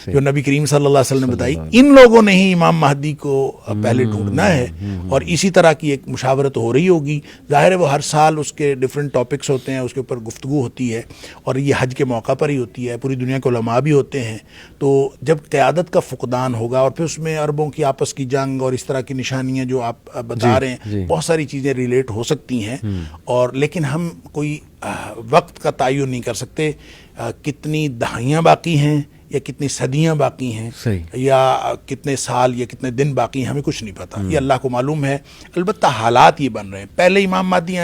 جو نبی کریم صلی اللہ علیہ وسلم نے بتائی. ان لوگوں نے ہی امام مہدی کو پہلے ڈھونڈنا ہے اور اسی طرح کی ایک مشاورت ہو رہی ہوگی. ظاہر ہے وہ ہر سال اس کے ڈفرینٹ ٹاپکس ہوتے ہیں, اس کے اوپر گفتگو ہوتی ہے اور یہ حج کے موقع پر ہی ہوتی ہے. پوری دنیا کے علماء بھی ہوتے ہیں. تو جب قیادت کا فقدان ہوگا اور پھر اس میں عربوں کی آپس کی جنگ اور اس طرح کی نشانیاں جو آپ بتا رہے ہیں, بہت ساری چیزیں ریلیٹ ہو سکتی ہیں. اور لیکن ہم کوئی وقت کا تعین نہیں کر سکتے کتنی دہائیاں باقی ہیں یا کتنی صدیاں باقی ہیں یا کتنے سال یا کتنے دن باقی ہیں, ہمیں کچھ نہیں پتا. یہ اللہ کو معلوم ہے. البتہ حالات یہ بن رہے ہیں. پہلے امام مہدی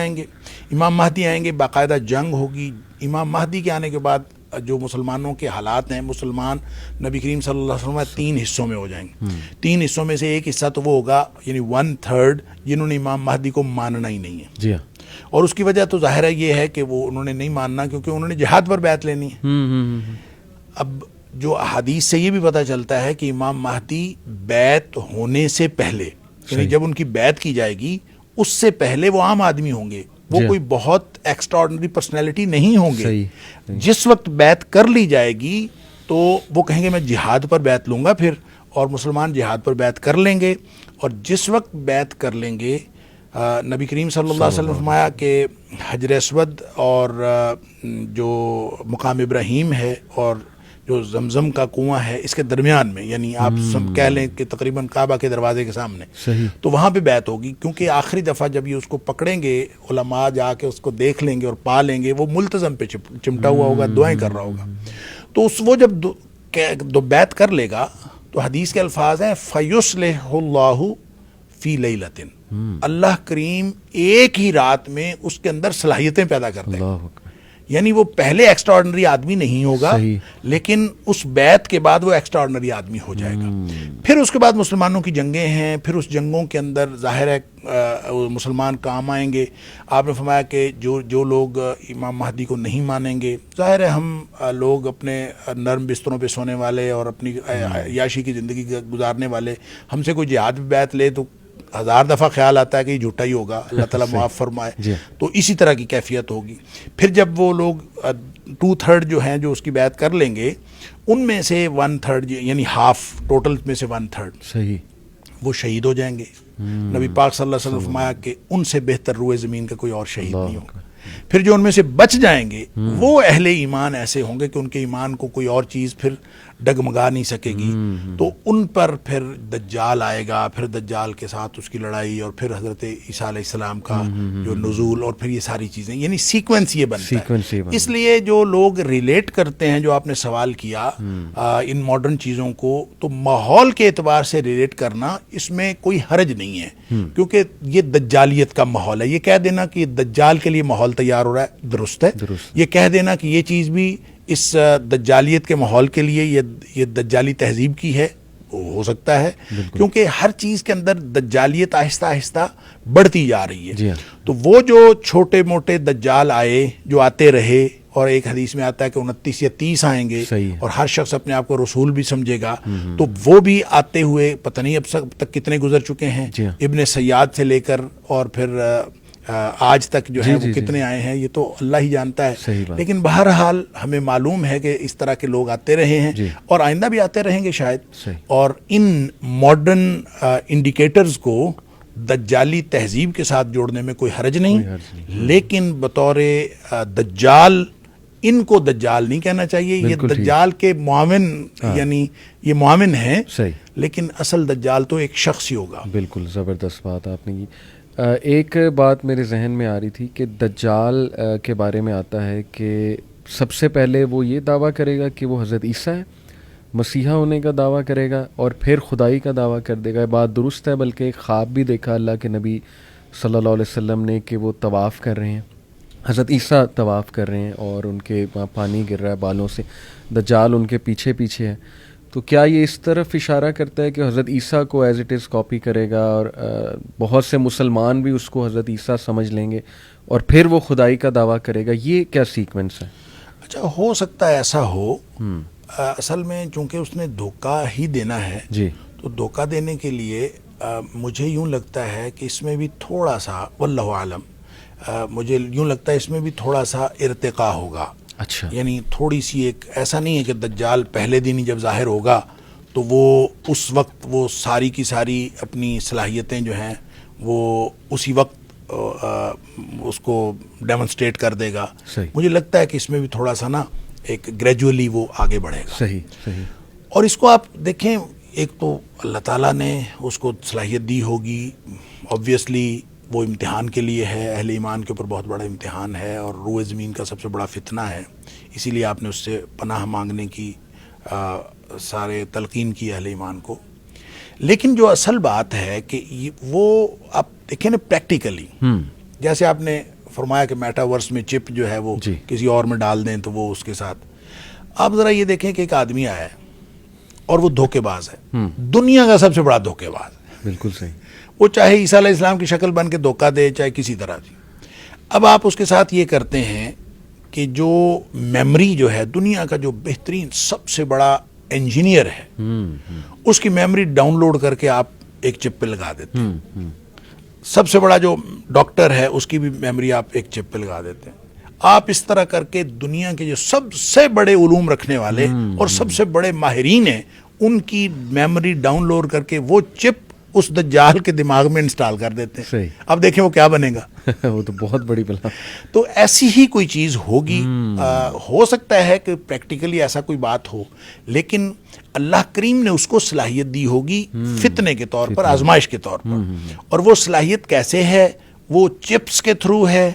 آئیں گے, باقاعدہ جنگ ہوگی. امام مہدی کے آنے کے بعد جو مسلمانوں کے حالات ہیں, مسلمان نبی کریم صلی اللہ علیہ وسلم 3 حصوں میں ہو جائیں گے. 3 حصوں میں سے ایک حصہ تو وہ ہوگا یعنی 1/3 جنہوں نے امام مہدی کو ماننا ہی نہیں ہے. جی ہاں. اور اس کی وجہ تو ظاہر ہے یہ ہے کہ وہ انہوں نے نہیں ماننا کیونکہ انہوں نے جہاد پر بیعت لینی ہے. اب جو احادیث سے یہ بھی پتہ چلتا ہے کہ امام مہدی بیعت ہونے سے پہلے یعنی جب ان کی بیعت کی جائے گی اس سے پہلے وہ عام آدمی ہوں گے. وہ کوئی بہت ایکسٹرا آرڈنری پرسنالٹی نہیں ہوں گے. جس وقت بیعت کر لی جائے گی تو وہ کہیں گے میں جہاد پر بیعت لوں گا پھر, اور مسلمان جہاد پر بیعت کر لیں گے. اور جس وقت بیعت کر لیں گے نبی کریم صلی اللہ علیہ وسلم نے فرمایا کہ حجر اسود اور جو مقام ابراہیم ہے اور جو زمزم کا کنواں ہے اس کے درمیان میں, یعنی آپ سب کہہ لیں کہ تقریباً کعبہ کے دروازے کے سامنے, تو وہاں پہ بیعت ہوگی. کیونکہ آخری دفعہ جب یہ اس کو پکڑیں گے, علماء جا کے اس کو دیکھ لیں گے اور پا لیں گے, وہ ملتزم پہ چمٹا ہوا ہوگا, دعائیں کر رہا ہوگا. تو وہ جب بیعت کر لے گا تو حدیث کے الفاظ ہیں فَيُصْلِحُ اللَّهُ فِي لَيْلَةٍ, اللہ کریم ایک ہی رات میں اس کے اندر صلاحیتیں پیدا کر دے گا. یعنی وہ پہلے ایکسٹرا آرڈنری آدمی نہیں ہوگا لیکن اس بیعت کے بعد وہ ایکسٹرا آرڈنری آدمی ہو جائے گا. پھر اس کے بعد مسلمانوں کی جنگیں ہیں, پھر اس جنگوں کے اندر ظاہر ہے مسلمان کام آئیں گے. آپ نے فرمایا کہ جو لوگ امام مہدی کو نہیں مانیں گے, ظاہر ہے ہم لوگ اپنے نرم بستروں پہ سونے والے اور اپنی عیاشی کی زندگی گزارنے والے, ہم سے کوئی جہاد بھی بیعت لے تو 1000 دفعہ خیال آتا ہے کہ یہ جھوٹا ہی ہوگا, اللہ تعالیٰ معاف فرمائے. تو اسی طرح کی کیفیت ہوگی. پھر جب وہ لوگ 2/3 جو ہیں جو اس کی بیعت کر لیں گے, ان میں سے 1/3 یعنی ہاف ٹوٹل میں سے 1/3 وہ شہید ہو جائیں گے. نبی پاک صلی اللہ علیہ وسلم فرمایا کہ ان سے بہتر روئے زمین کا کوئی اور شہید نہیں ہوگا. پھر جو ان میں سے بچ جائیں گے وہ اہل ایمان ایسے ہوں گے کہ ان کے ایمان کو کوئی اور چیز پھر ڈگمگا نہیں سکے گی. تو ان پر پھر دجال آئے گا, پھر دجال کے ساتھ اس کی لڑائی, اور پھر حضرت عیسیٰ علیہ السلام کا جو نزول, اور پھر یہ ساری چیزیں, یعنی سیکوینس یہ بنتا ہے. اس لیے جو لوگ ریلیٹ کرتے ہیں, جو آپ نے سوال کیا ان ماڈرن چیزوں کو, تو ماحول کے اعتبار سے ریلیٹ کرنا اس میں کوئی حرج نہیں ہے کیونکہ یہ دجالیت کا ماحول ہے. یہ کہہ دینا کہ یہ دجال کے لیے ماحول تیار ہو رہا ہے درست ہے. یہ کہہ دینا کہ یہ چیز بھی اس دجالیت کے ماحول کے لیے یہ دجالی تہذیب کی ہے, ہو سکتا ہے کیونکہ ہر چیز کے اندر دجالیت آہستہ آہستہ بڑھتی جا رہی ہے. تو وہ جو چھوٹے موٹے دجال آئے جو آتے رہے, اور ایک حدیث میں آتا ہے کہ 29 یا 30 آئیں گے اور ہر شخص اپنے آپ کو رسول بھی سمجھے گا, تو وہ بھی آتے ہوئے پتہ نہیں اب تک کتنے گزر چکے ہیں. ابن سیاد سے لے کر اور پھر آج تک جو ہے وہ کتنے آئے ہیں یہ تو اللہ ہی جانتا ہے. لیکن بہرحال ہمیں معلوم ہے کہ اس طرح کے لوگ آتے رہے ہیں اور آئندہ بھی آتے رہیں گے شاید. اور ان ماڈرن انڈیکیٹرز کو دجالی تہذیب کے ساتھ جوڑنے میں کوئی حرج نہیں, لیکن بطور دجال ان کو دجال نہیں کہنا چاہیے. یہ دجال کے معاون, یعنی یہ معاون ہیں, لیکن اصل دجال تو ایک شخص ہی ہوگا. بالکل زبردست بات آپ نے کی. ایک بات میرے ذہن میں آ رہی تھی کہ دجال کے بارے میں آتا ہے کہ سب سے پہلے وہ یہ دعویٰ کرے گا کہ وہ حضرت عیسیٰ ہے, مسیحا ہونے کا دعویٰ کرے گا, اور پھر خدائی کا دعویٰ کر دے گا. بات درست ہے, بلکہ ایک خواب بھی دیکھا اللہ کے نبی صلی اللہ علیہ وسلم نے کہ وہ طواف کر رہے ہیں, حضرت عیسیٰ طواف کر رہے ہیں اور ان کے پانی گر رہا ہے بالوں سے, دجال ان کے پیچھے پیچھے ہے. تو کیا یہ اس طرف اشارہ کرتا ہے کہ حضرت عیسیٰ کو ایز اٹ از کاپی کرے گا, اور بہت سے مسلمان بھی اس کو حضرت عیسیٰ سمجھ لیں گے اور پھر وہ خدائی کا دعویٰ کرے گا؟ یہ کیا سیکوینس ہے؟ اچھا, ہو سکتا ہے ایسا ہو. اصل میں چونکہ اس نے دھوکہ ہی دینا ہے, تو دھوکہ دینے کے لیے مجھے یوں لگتا ہے کہ اس میں بھی تھوڑا سا, واللہ عالم, مجھے یوں لگتا ہے اس میں بھی تھوڑا سا ارتقاء ہوگا. اچھا. یعنی تھوڑی سی ایک ایسا نہیں ہے کہ دجال پہلے دن ہی جب ظاہر ہوگا تو وہ اس وقت وہ ساری کی ساری اپنی صلاحیتیں جو ہیں وہ اسی وقت اس کو ڈیمونسٹریٹ کر دے گا. مجھے لگتا ہے کہ اس میں بھی تھوڑا سا نا ایک گریجولی وہ آگے بڑھے گا. صحیح. اور اس کو آپ دیکھیں, ایک تو اللہ تعالیٰ نے اس کو صلاحیت دی ہوگی, آبویسلی وہ امتحان کے لیے ہے, اہل ایمان کے اوپر بہت بڑا امتحان ہے اور روئے زمین کا سب سے بڑا فتنہ ہے, اسی لیے آپ نے اس سے پناہ مانگنے کی سارے تلقین کی اہل ایمان کو. لیکن جو اصل بات ہے کہ وہ آپ دیکھیں نا پریکٹیکلی, جیسے آپ نے فرمایا کہ میٹاورس میں چپ جو ہے وہ کسی اور میں ڈال دیں تو وہ اس کے ساتھ, آپ ذرا یہ دیکھیں کہ ایک آدمی آیا ہے اور وہ دھوکے باز ہے, دنیا کا سب سے بڑا دھوکے باز ہے. بالکل صحیح. وہ چاہے عیسیٰ علیہ السلام کی شکل بن کے دھوکہ دے, چاہے کسی طرح سے. اب آپ اس کے ساتھ یہ کرتے ہیں کہ جو میموری جو ہے دنیا کا جو بہترین سب سے بڑا انجینئر ہے اس کی میموری ڈاؤن لوڈ کر کے آپ ایک چپ پہ لگا دیتے ہیں. سب سے بڑا جو ڈاکٹر ہے اس کی بھی میموری آپ ایک چپ پہ لگا دیتے ہیں. آپ اس طرح کر کے دنیا کے جو سب سے بڑے علوم رکھنے والے اور سب سے بڑے ماہرین ہیں ان کی میموری ڈاؤن لوڈ کر کے وہ چپ اس دجال کے دماغ میں انسٹال کر دیتے ہیں. اب دیکھیں وہ کیا بنے گا. وہ تو بہت بڑی بلا. تو ایسی ہی کوئی چیز ہوگی. ہو سکتا ہے کہ پریکٹیکلی ایسا کوئی بات ہو, لیکن اللہ کریم نے اس کو صلاحیت دی ہوگی فتنے کے طور پر, آزمائش کے طور پر. اور وہ صلاحیت کیسے ہے, وہ چپس کے تھرو ہے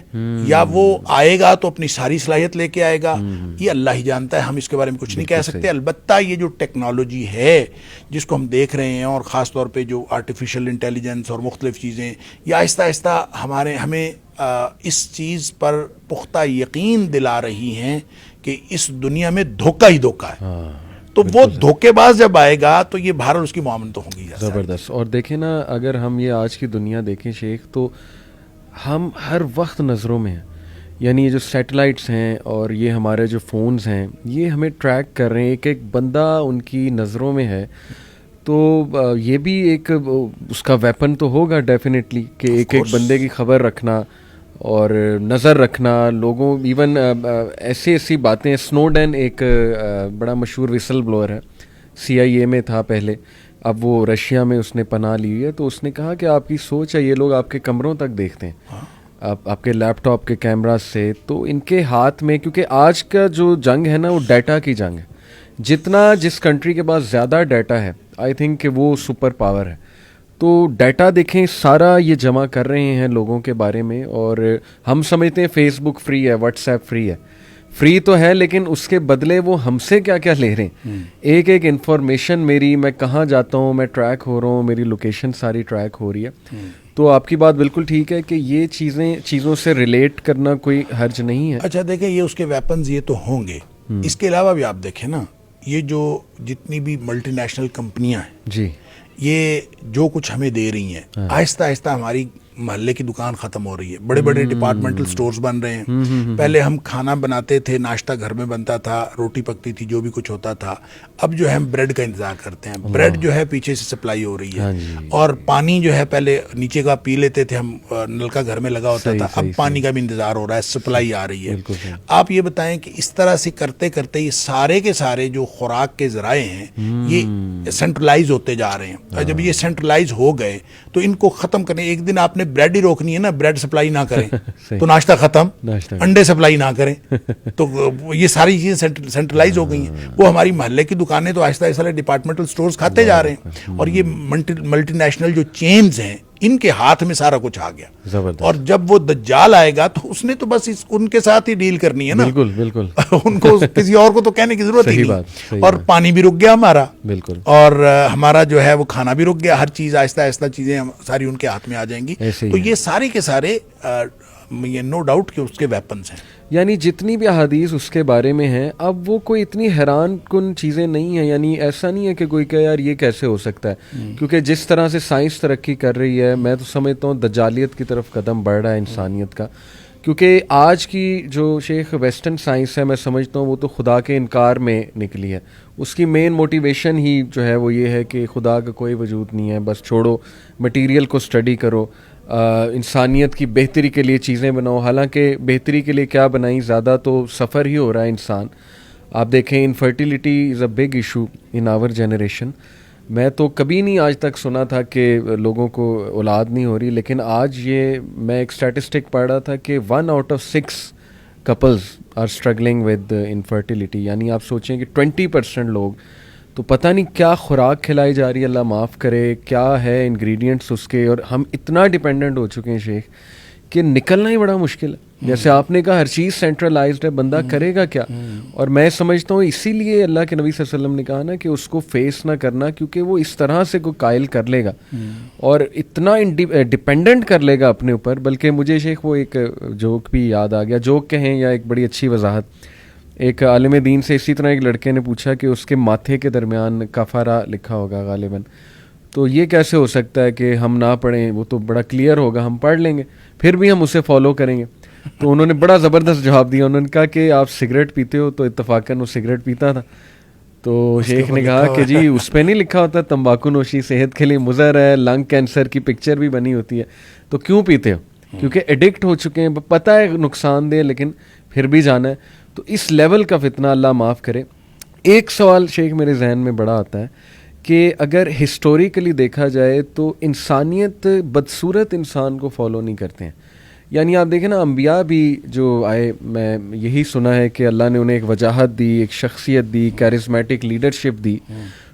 یا وہ آئے گا تو اپنی ساری صلاحیت لے کے آئے گا, یہ اللہ ہی جانتا ہے, ہم اس کے بارے میں کچھ نہیں کہہ سکتے. البتہ یہ جو ٹیکنالوجی ہے جس کو ہم دیکھ رہے ہیں, اور خاص طور پہ جو آرٹیفیشل انٹیلیجنس اور مختلف چیزیں, یہ آہستہ آہستہ ہمیں اس چیز پر پختہ یقین دلا رہی ہیں کہ اس دنیا میں دھوکہ ہی دھوکہ ہے. تو وہ دھوکے باز جب آئے گا تو یہ بہرحال اس کی معاملت تو ہوگی زبردست. اور دیکھیں نا, اگر ہم یہ آج کی دنیا دیکھیں شیخ, تو ہم ہر وقت نظروں میں ہیں. یعنی یہ جو سیٹلائٹس ہیں اور یہ ہمارے جو فونز ہیں یہ ہمیں ٹریک کر رہے ہیں, ایک بندہ ان کی نظروں میں ہے. تو یہ بھی ایک اس کا ویپن تو ہوگا ڈیفینیٹلی, کہ ایک بندے کی خبر رکھنا اور نظر رکھنا لوگوں. ایون ایسی باتیں, سنوڈن ایک بڑا مشہور وسل بلوئر ہے, CIA میں تھا پہلے, اب وہ رشیا میں اس نے پناہ لی ہے. تو اس نے کہا کہ آپ کی سوچ ہے, یہ لوگ آپ کے کمروں تک دیکھتے ہیں, آپ کے لیپ ٹاپ کے کیمرہ سے. تو ان کے ہاتھ میں, کیونکہ آج کا جو جنگ ہے نا وہ ڈیٹا کی جنگ ہے. جتنا جس کنٹری کے پاس زیادہ ڈیٹا ہے, آئی تھنک کہ وہ سپر پاور ہے. تو ڈیٹا دیکھیں سارا یہ جمع کر رہے ہیں لوگوں کے بارے میں. اور ہم سمجھتے ہیں فیس بک فری ہے, واٹس ایپ فری ہے. فری تو ہے, لیکن اس کے بدلے وہ ہم سے کیا کیا لے رہے ہیں. ایک انفارمیشن میری, میں کہاں جاتا ہوں, میں ٹریک ہو رہا ہوں, میری لوکیشن ساری ٹریک ہو رہی ہے. تو آپ کی بات بالکل ٹھیک ہے کہ یہ چیزوں سے ریلیٹ کرنا کوئی حرج نہیں ہے. اچھا دیکھیں, یہ اس کے ویپنز یہ تو ہوں گے. اس کے علاوہ بھی آپ دیکھیں نا, یہ جو جتنی بھی ملٹی نیشنل کمپنیاں ہیں جی, یہ جو کچھ ہمیں دے رہی ہیں, آہستہ آہستہ ہماری محلے کی دکان ختم ہو رہی ہے. بڑے بڑے ڈپارٹمنٹل سٹورز بن رہے ہیں. پہلے ہم کھانا بناتے تھے, ناشتہ گھر میں بنتا تھا, روٹی پکتی تھی, جو بھی کچھ ہوتا تھا. اب جو ہے ہم بریڈ کا انتظار کرتے ہیں. بریڈ جو ہے پیچھے سے سپلائی ہو رہی ہے. اور پانی جو ہے پہلے نیچے کا پی لیتے تھے ہم, نل کا گھر میں لگا ہوتا تھا, اب پانی کا بھی انتظار ہو رہا ہے, سپلائی آ رہی ہے. آپ یہ بتائیں کہ اس طرح سے کرتے کرتے یہ سارے کے سارے جو خوراک کے ذرائع ہیں یہ سینٹرلائز ہوتے جا رہے ہیں. اور جب یہ سینٹرلائز ہو گئے تو ان کو ختم کرنے, ایک دن آپ نے بریڈ ہی روکنی ہے نا, بریڈ سپلائی نہ کریں تو ناشتہ ختم, انڈے سپلائی نہ کریں تو یہ ساری چیزیں سینٹرلائز ہو گئی ہیں. وہ ہماری محلے کی دکانیں تو آہستہ آہستہ ڈپارٹمنٹل سٹورز کھاتے جا رہے ہیں, اور یہ ملٹی نیشنل جو چینز ہیں ان کے ہاتھ میں سارا کچھ آ گیا. اور جب وہ دجال آئے گا تو اس نے تو بس ان کے ساتھ ہی ڈیل کرنی ہے نا. بالکل ان کو کسی اور کو تو کہنے کی ضرورت ہی نہیں. اور پانی بھی رک گیا ہمارا, بالکل, اور ہمارا جو ہے وہ کھانا بھی رک گیا. ہر چیز آہستہ آہستہ چیزیں ساری ان کے ہاتھ میں آ جائیں گی. تو یہ سارے کے سارے یہ نو ڈاؤٹ کہ اس کے ویپنز ہیں. یعنی جتنی بھی احادیث اس کے بارے میں ہیں, اب وہ کوئی اتنی حیران کن چیزیں نہیں ہیں. یعنی ایسا نہیں ہے کہ کوئی کہے یار یہ کیسے ہو سکتا ہے, کیونکہ جس طرح سے سائنس ترقی کر رہی ہے, میں تو سمجھتا ہوں دجالیت کی طرف قدم بڑھ رہا ہے انسانیت کا. کیونکہ آج کی جو شیخ ویسٹرن سائنس ہے, میں سمجھتا ہوں وہ تو خدا کے انکار میں نکلی ہے. اس کی مین موٹیویشن ہی جو ہے وہ یہ ہے کہ خدا کا کوئی وجود نہیں ہے, بس چھوڑو, مٹیریل کو اسٹڈی کرو. انسانیت کی بہتری کے لیے چیزیں بناؤ. حالانکہ بہتری کے لیے کیا بنائی, زیادہ تو سفر ہی ہو رہا ہے انسان. آپ دیکھیں infertility is a big issue in our generation. میں تو کبھی نہیں آج تک سنا تھا کہ لوگوں کو اولاد نہیں ہو رہی, لیکن آج یہ میں ایک اسٹیٹسٹک پڑھ رہا تھا کہ 1 out of 6 couples are struggling with infertility. یعنی آپ سوچیں کہ 20% لوگ, تو پتہ نہیں کیا خوراک کھلائی جا رہی ہے, اللہ معاف کرے, کیا ہے انگریڈینٹس اس کے, اور ہم اتنا ڈپینڈنٹ ہو چکے ہیں شیخ کہ نکلنا ہی بڑا مشکل ہے. جیسے آپ نے کہا ہر چیز سینٹرلائزڈ ہے, بندہ کرے گا کیا؟ اور میں سمجھتا ہوں اسی لیے اللہ کے نبی صلی اللہ علیہ وسلم نے کہا نا کہ اس کو فیس نہ کرنا, کیونکہ وہ اس طرح سے کوئی قائل کر لے گا اور اتنا ڈپینڈنٹ کر لے گا اپنے اوپر. بلکہ مجھے شیخ وہ ایک جوک بھی یاد آ گیا, جوک کہیں یا ایک بڑی اچھی وضاحت. ایک عالم دین سے اسی طرح ایک لڑکے نے پوچھا کہ اس کے ماتھے کے درمیان کفارہ لکھا ہوگا غالباً, تو یہ کیسے ہو سکتا ہے کہ ہم نہ پڑھیں, وہ تو بڑا کلیئر ہوگا, ہم پڑھ لیں گے پھر بھی ہم اسے فالو کریں گے. تو انہوں نے بڑا زبردست جواب دیا, انہوں نے کہا کہ آپ سگریٹ پیتے ہو, تو اتفاقاً وہ سگریٹ پیتا تھا. تو شیخ نے کہا کہ جی اس پہ نہیں لکھا ہوتا تمباکو نوشی صحت کے لیے مضر ہے, لنگ کینسر کی پکچر بھی بنی ہوتی ہے, تو کیوں پیتے ہو؟ کیونکہ ایڈکٹ ہو چکے ہیں, پتہ ہے نقصان دہ, لیکن پھر بھی جانا ہے. تو اس لیول کا فتنہ اللہ معاف کرے. ایک سوال شیخ میرے ذہن میں بڑا آتا ہے کہ اگر ہسٹوریکلی دیکھا جائے تو انسانیت بدصورت انسان کو فالو نہیں کرتے ہیں. یعنی آپ دیکھیں نا, انبیاء بھی جو آئے, میں یہی سنا ہے کہ اللہ نے انہیں ایک وجاہت دی, ایک شخصیت دی, کیرزمیٹک لیڈرشپ دی,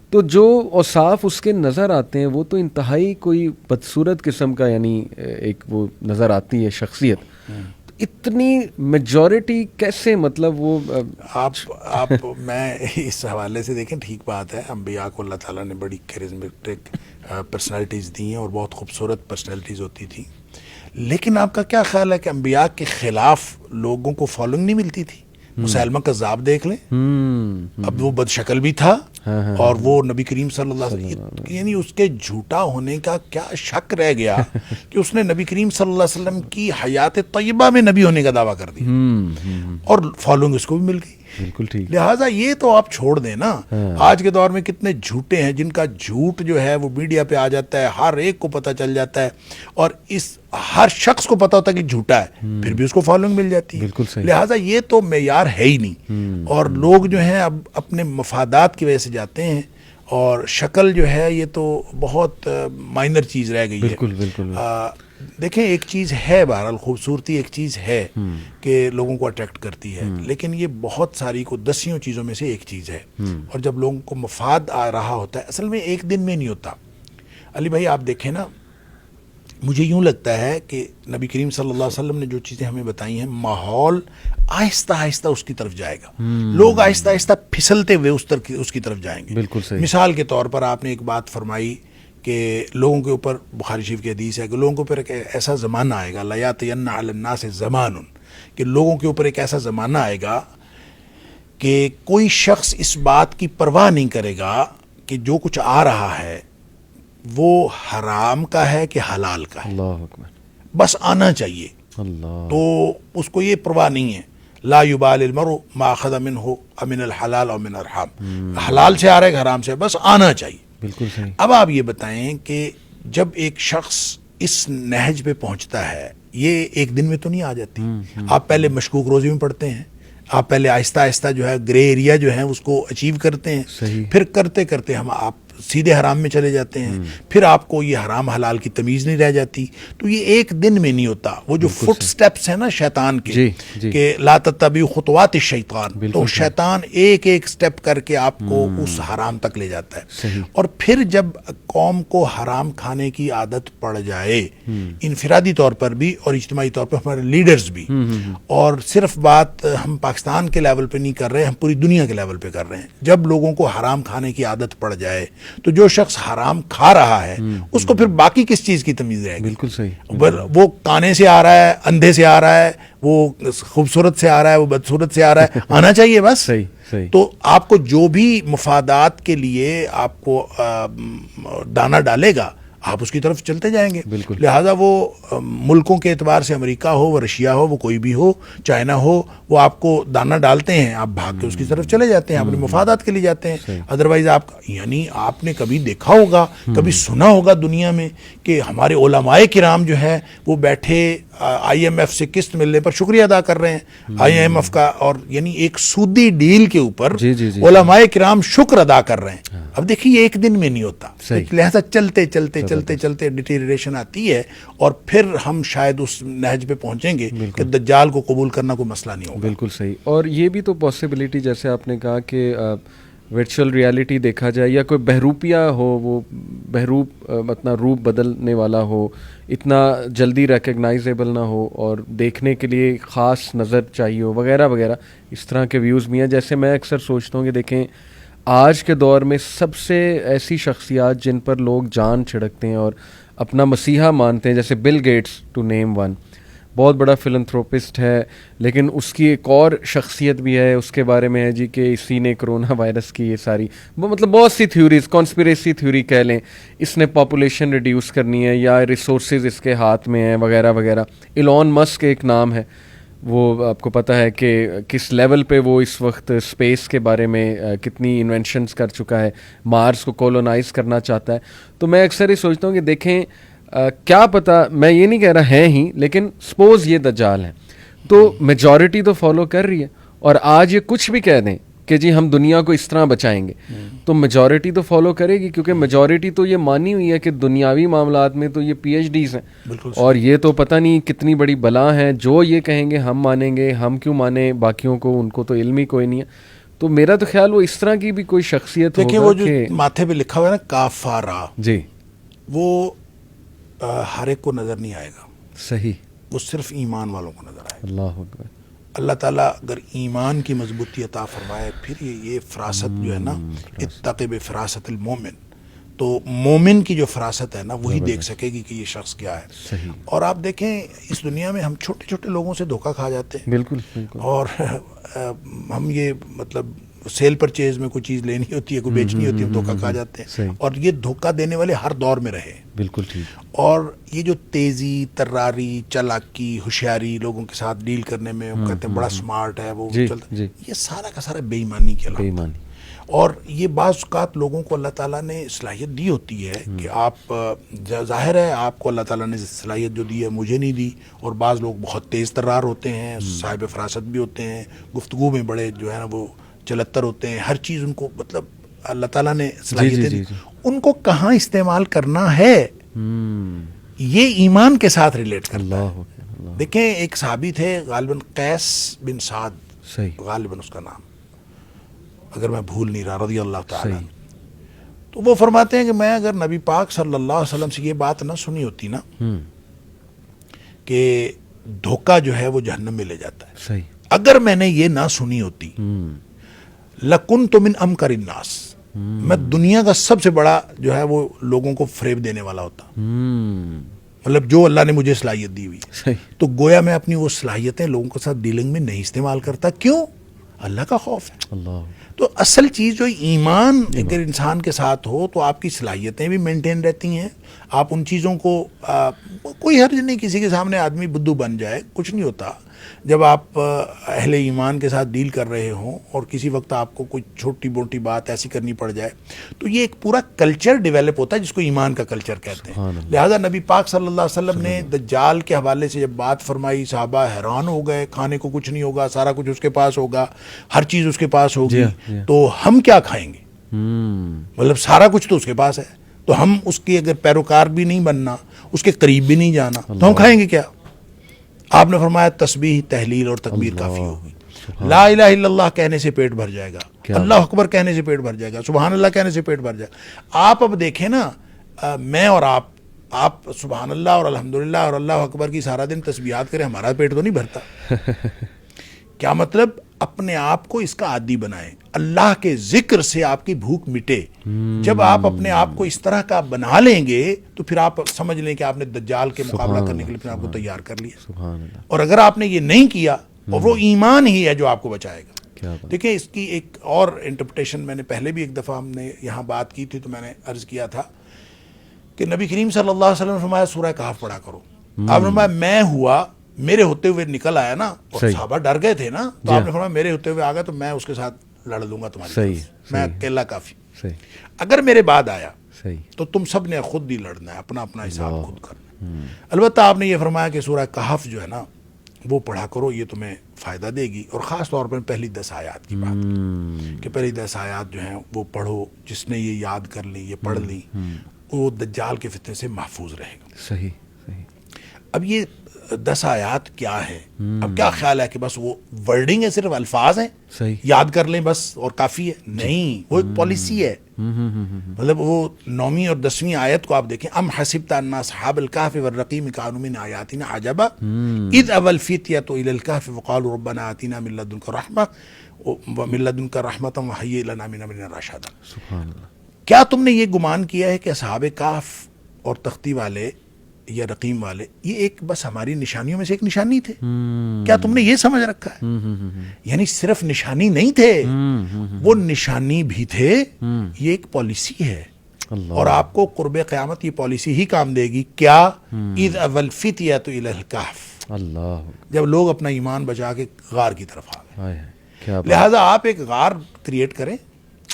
تو جو اوصاف اس کے نظر آتے ہیں وہ تو انتہائی کوئی بدصورت قسم کا, یعنی ایک وہ نظر آتی ہے شخصیت. اتنی میجورٹی کیسے, مطلب وہ آپ میں اس حوالے سے دیکھیں, ٹھیک بات ہے, انبیاء کو اللہ تعالیٰ نے بڑی کیرزمیٹک پرسنالٹیز دی ہیں اور بہت خوبصورت پرسنالٹیز ہوتی تھی, لیکن آپ کا کیا خیال ہے کہ انبیاء کے خلاف لوگوں کو فالوئنگ نہیں ملتی تھی؟ مسیلمہ کذاب دیکھ لیں, اب وہ بد شکل بھی تھا اور وہ نبی کریم صلی اللہ علیہ وسلم, یعنی اس کے جھوٹا ہونے کا کیا شک رہ گیا کہ اس نے نبی کریم صلی اللہ علیہ وسلم کی حیات طیبہ میں نبی ہونے کا دعویٰ کر دیا اور فالوئنگ اس کو بھی مل گئی. بالکل ٹھیک. لہٰذا یہ تو آپ چھوڑ دیں نا. آج کے دور میں کتنے جھوٹے ہیں جن کا جھوٹ جو ہے وہ میڈیا پہ آ جاتا ہے, ہر ایک کو پتہ چل جاتا ہے, اور اس ہر شخص کو پتہ ہوتا ہے کہ جھوٹا ہے, پھر بھی اس کو فالوئنگ مل جاتی ہے. بالکل صحیح. لہٰذا یہ تو معیار ہے ہی نہیں, اور لوگ جو ہیں اب اپنے مفادات کی وجہ سے جاتے ہیں, اور شکل جو ہے یہ تو بہت مائنر چیز رہ گئی ہے. بالکل بالکل. دیکھیں ایک چیز ہے, بہرحال خوبصورتی ایک چیز ہے کہ لوگوں کو اٹریکٹ کرتی ہے, لیکن یہ بہت ساری کو دسیوں چیزوں میں سے ایک چیز ہے, اور جب لوگوں کو مفاد آ رہا ہوتا ہے, اصل میں ایک دن میں نہیں ہوتا. علی بھائی آپ دیکھیں نا, مجھے یوں لگتا ہے کہ نبی کریم صلی اللہ علیہ وسلم نے جو چیزیں ہمیں بتائی ہیں, ماحول آہستہ آہستہ اس کی طرف جائے گا, لوگ آہستہ آہستہ پھسلتے ہوئے اس کی طرف جائیں گے. بالکل صحیح. مثال کے طور پر آپ نے ایک بات فرمائی کہ لوگوں کے اوپر, بخاری شریف کی حدیث ہے کہ لوگوں کے اوپر ایک ایسا زمانہ آئے گا, لیاتین علی الناس زمان, کہ لوگوں کے اوپر ایک ایسا زمانہ آئے گا کہ کوئی شخص اس بات کی پرواہ نہیں کرے گا کہ جو کچھ آ رہا ہے وہ حرام کا ہے کہ حلال کا ہے, اللہ اکبر, بس آنا چاہیے. اللہ. تو اس کو یہ پرواہ نہیں ہے, لا یبال المرء ما اخذ منه امن الحلال او من الحرام, حلال سے آ رہا ہے کہ حرام سے, بس آنا چاہیے. بالکل صحیح. اب آپ یہ بتائیں کہ جب ایک شخص اس نہج پہ پہنچتا ہے, یہ ایک دن میں تو نہیں آ جاتی. آپ پہلے مشکوک روزی میں پڑھتے ہیں, آپ پہلے آہستہ آہستہ جو ہے گرے ایریا جو ہے اس کو اچیو کرتے ہیں, صحیح. پھر کرتے کرتے آپ سیدھے حرام میں چلے جاتے ہیں, پھر آپ کو یہ حرام حلال کی تمیز نہیں رہ جاتی. تو یہ ایک دن میں نہیں ہوتا. وہ جو فٹ سٹیپس ہیں نا شیطان کے, کہ لا تتبعوا خطوات الشیطان, تو شیطان ایک ایک سٹیپ کر کے آپ کو اس حرام تک لے جاتا ہے. اور پھر جب قوم کو حرام کھانے کی عادت پڑ جائے, انفرادی طور پر بھی اور اجتماعی طور پر ہمارے لیڈرز بھی, اور صرف بات ہم پاکستان کے لیول پہ نہیں کر رہے, ہم پوری دنیا کے لیول پہ کر رہے ہیں, جب لوگوں کو حرام کھانے کی عادت پڑ جائے تو جو شخص حرام کھا رہا ہے اس کو پھر باقی کس چیز کی تمیز رہے گی؟ بالکل صحیح. وہ کانے سے آ رہا ہے, اندھے سے آ رہا ہے, وہ خوبصورت سے آ رہا ہے, وہ بدصورت سے آ رہا ہے, آنا چاہیے بس. صحیح صحیح. تو آپ کو جو بھی مفادات کے لیے آپ کو دانہ ڈالے گا, آپ اس کی طرف چلتے جائیں گے. بالکل. لہٰذا وہ ملکوں کے اعتبار سے امریکہ ہو، وہ رشیا ہو، وہ کوئی بھی ہو، چائنا ہو، وہ آپ کو دانہ ڈالتے ہیں، آپ بھاگ کے اس کی طرف چلے جاتے ہیں، اپنے مفادات کے لیے جاتے ہیں. ادروائز آپ یعنی آپ نے کبھی دیکھا ہوگا، کبھی سنا ہوگا دنیا میں کہ ہمارے علماء کرام جو ہے وہ بیٹھے آئی ایم ایف سے قسط ملنے پر شکریہ ادا کر رہے ہیں آئی ایم ایف کا، اور یعنی ایک سودی ڈیل کے اوپر علماء کرام شکر ادا کر رہے ہیں. اب دیکھیے یہ ایک دن میں نہیں ہوتا، لہذا چلتے چلتے چلتے چلتے ڈیٹیریشن آتی ہے، اور پھر ہم شاید اس نہج پہ پہنچیں گے کہ دجال کو قبول کرنا کوئی مسئلہ نہیں ہوگا. بالکل صحیح. اور یہ بھی تو پاسبلٹی جیسے آپ نے کہا کہ ورچوئل ریالٹی دیکھا جائے، یا کوئی بہروپیہ ہو، وہ بہروپ اپنا روپ بدلنے والا ہو، اتنا جلدی ریکگنائزیبل نہ ہو، اور دیکھنے کے لیے خاص نظر چاہیے ہو، وغیرہ وغیرہ، اس طرح کے ویوز بھی ہیں. جیسے میں اکثر سوچتا ہوں کہ دیکھیں آج کے دور میں سب سے ایسی شخصیات جن پر لوگ جان چھڑکتے ہیں اور اپنا مسیحا مانتے ہیں، جیسے Bill Gates to name one, بہت بڑا فلنتھروپسٹ ہے، لیکن اس کی ایک اور شخصیت بھی ہے، اس کے بارے میں ہے جی کہ اسی نے کرونا وائرس کی یہ ساری مطلب بہت سی تھیوریز، کانسپریسی تھیوری کہہ لیں، اس نے پاپولیشن ریڈیوس کرنی ہے، یا ریسورسز اس کے ہاتھ میں ہیں، وغیرہ وغیرہ. ایلون مسک ایک نام ہے، وہ آپ کو پتہ ہے کہ کس لیول پہ وہ اس وقت اسپیس کے بارے میں کتنی انوینشنز کر چکا ہے، مارس کو کولونائز کرنا چاہتا ہے. تو میں اکثر یہ سوچتا ہوں کہ دیکھیں کیا پتہ، میں یہ نہیں کہہ رہا ہیں ہی، لیکن سپوز یہ دجال ہیں تو میجورٹی تو فالو کر رہی ہے، اور آج یہ کچھ بھی کہہ دیں کہ جی ہم دنیا کو اس طرح بچائیں گے تو میجورٹی تو فالو کرے گی، کیونکہ میجورٹی تو یہ مانی ہوئی ہے کہ دنیاوی معاملات میں تو یہ پی ایچ ڈیز ہیں، اور یہ تو پتہ نہیں کتنی بڑی بلا ہیں، جو یہ کہیں گے ہم مانیں گے، ہم کیوں مانیں باقیوں کو، ان کو تو علم ہی کوئی نہیں ہے. تو میرا تو خیال وہ اس طرح کی بھی کوئی شخصیت ہوگا. دیکھیں وہ جو ماتھے پہ لکھا ہوا ہے نا کافارا، جی وہ ہر ایک کو نظر نہیں آئے گا، صحیح، وہ صرف ایمان والوں کو نظر آئے گا. اللہ اکبر. اللہ تعالیٰ اگر ایمان کی مضبوطی عطا فرمائے، پھر یہ فراست جو ہے نا، اتقِ بفراست المومن، تو مومن کی جو فراست ہے نا وہی دیکھ سکے گی کہ یہ شخص کیا ہے. صحیح. اور آپ دیکھیں اس دنیا میں ہم چھوٹے چھوٹے لوگوں سے دھوکہ کھا جاتے ہیں. بالکل بالکل. اور ہم یہ مطلب سیل پرچیز میں کوئی چیز لینی ہوتی ہے، کوئی بیچنی ہوتی ہے، ہم دھوکہ کھا جاتے ہیں. اور یہ دھوکہ دینے والے ہر دور میں رہے. بالکل ٹھیک. اور یہ جو تیزی، تراری، چالاکی، ہوشیاری لوگوں کے ساتھ ڈیل کرنے میں، وہ کہتے ہیں بڑا سمارٹ ہے وہ چلتا، یہ سارا کا سارا بے ایمانی کے علاوہ. اور یہ بعض اوقات لوگوں کو اللہ تعالیٰ نے صلاحیت دی ہوتی ہے کہ آپ، ظاہر ہے آپ کو اللہ تعالیٰ نے صلاحیت جو دی ہے مجھے نہیں دی، اور بعض لوگ بہت تیز ترار ہوتے ہیں، صاحب فراست بھی ہوتے ہیں، گفتگو میں بڑے جو ہے نا وہ چلتر ہوتے ہیں، ہر چیز ان کو مطلب اللہ تعالیٰ نے صلاحیتیں دی. ان کو کہاں استعمال کرنا ہے یہ ایمان کے ساتھ ریلیٹ کرتا ہے. دیکھیں ایک صحابی تھے غالباً قیس بن سعد، غالباً اس کا نام، اگر میں بھول نہیں رہا، رضی اللہ تعالیٰ. تو وہ فرماتے ہیں کہ میں اگر نبی پاک صلی اللہ علیہ وسلم سے یہ بات نہ سنی ہوتی نا کہ دھوکہ جو ہے وہ جہنم میں لے جاتا ہے، اگر میں نے یہ نہ سنی ہوتی لَكُنْتُ مِنْ أَمْكَرِ النَّاسِ، میں دنیا کا سب سے بڑا جو ہے وہ لوگوں کو فریب دینے والا ہوتا. مطلب جو اللہ نے مجھے صلاحیت دی ہوئی، تو گویا میں اپنی وہ صلاحیتیں لوگوں کے ساتھ ڈیلنگ میں نہیں استعمال کرتا. کیوں؟ اللہ کا خوف ہے. تو اصل چیز جو ایمان اگر انسان کے ساتھ ہو تو آپ کی صلاحیتیں بھی مینٹین رہتی ہیں. آپ ان چیزوں کو کوئی حرج نہیں کسی کے سامنے آدمی بدھو بن جائے، کچھ نہیں ہوتا. جب آپ اہل ایمان کے ساتھ ڈیل کر رہے ہوں اور کسی وقت آپ کو کوئی چھوٹی موٹی بات ایسی کرنی پڑ جائے تو یہ ایک پورا کلچر ڈیولپ ہوتا ہے جس کو ایمان کا کلچر کہتے ہیں. لہٰذا نبی پاک صلی اللہ علیہ وسلم نے دجال کے حوالے سے جب بات فرمائی، صحابہ حیران ہو گئے. کھانے کو کچھ نہیں ہوگا، سارا کچھ اس کے پاس ہوگا، ہر چیز اس کے پاس ہوگی، تو ہم کیا کھائیں گے؟ مطلب سارا کچھ تو اس کے پاس ہے، تو ہم اس کے اگر پیروکار بھی نہیں بننا، اس کے قریب بھی نہیں جانا، تو ہم کھائیں گے کیا؟ آپ نے فرمایا تسبیح، تحلیل اور تکبیر کافی ہوگی. لا الہ الا اللہ کہنے سے پیٹ بھر جائے گا، اللہ اکبر کہنے سے پیٹ بھر جائے گا، سبحان اللہ کہنے سے پیٹ بھر جائے گا. آپ اب دیکھیں نا، میں اور آپ سبحان اللہ اور الحمدللہ اور اللہ اکبر کی سارا دن تسبیحات کریں، ہمارا پیٹ تو نہیں بھرتا. کیا مطلب؟ اپنے آپ کو اس کا عادی بنائیں، اللہ کے ذکر سے آپ کی بھوک مٹے. جب آپ اپنے آپ کو اس طرح کا بنا لیں گے تو پھر آپ سمجھ لیں کہ آپ نے دجال کے مقابلہ کرنے کے لیے اپنے آپ کو تیار کر لیا. اور اگر آپ نے یہ نہیں کیا اور وہ ایمان ہی ہے جو آپ کو بچائے گا. دیکھیں اس کی ایک اور انٹرپریٹیشن میں نے پہلے بھی ایک دفعہ ہم نے یہاں بات کی تھی، تو میں نے عرض کیا تھا کہ نبی کریم صلی اللہ علیہ وسلم نے فرمایا سورہ کہف پڑھا کرو. آپ نے فرمایا میں ہوا, میرے ہوتے ہوئے نکل آیا نا, اور صحابہ ڈر گئے تھے نا, تو آپ نے فرمایا میرے ہوتے ہوئے آ گیا تو میں اس کے ساتھ لڑ لوں گا تمہاری طرف, میں اکیلا کافی. اگر میرے بعد آیا تو تم سب نے خود ہی لڑنا ہے, اپنا اپنا حساب خود کرنا ہے. البتہ آپ نے یہ فرمایا کہ سورہ کہف جو ہے نا وہ پڑھا کرو, یہ تمہیں فائدہ دے گی, اور خاص طور پر پہلی 10 آیات کی بات کہ پہلی 10 آیات جو ہیں وہ پڑھو. جس نے یہ یاد کر لی, یہ پڑھ لی, وہ دجال کے فتنے سے محفوظ رہے گا. صحیح. اب یہ 10 آیات کیا ہے؟ اب کیا خیال ہے کہ بس وہ ورڈنگ ہے, صرف الفاظ ہیں, یاد کر لیں بس اور کافی ہے؟ نہیں, وہ ایک پالیسی ہے. مطلب وہ 9ویں اور 10ویں آیت کو آپ دیکھیں, ام حسبت ان اصحاب الکہف والرقیم کانوا من آیاتنا عجبا اذ اول الفتیۃ الی الکہف وقالوا ربنا آتنا من لدنک رحمۃ ومن لدنک رحمۃ وہیئ لنا من امرنا رشدا. سبحان اللہ. کیا تم نے یہ گمان کیا ہے کہ اصحاب کہف اور تختی والے یا رقیم والے یہ ایک بس ہماری نشانیوں میں سے ایک نشانی تھے؟ کیا تم نے یہ سمجھ رکھا ہے؟ یعنی صرف نشانی نہیں تھے, وہ نشانی بھی تھے, یہ ایک پالیسی ہے. اور آپ کو قرب قیامت یہ پالیسی ہی کام دے گی. کیا؟ اذ اول الفتیۃ الی الکہف, جب لوگ اپنا ایمان بچا کے غار کی طرف آ گئے. لہذا آپ ایک غار کریٹ کریں,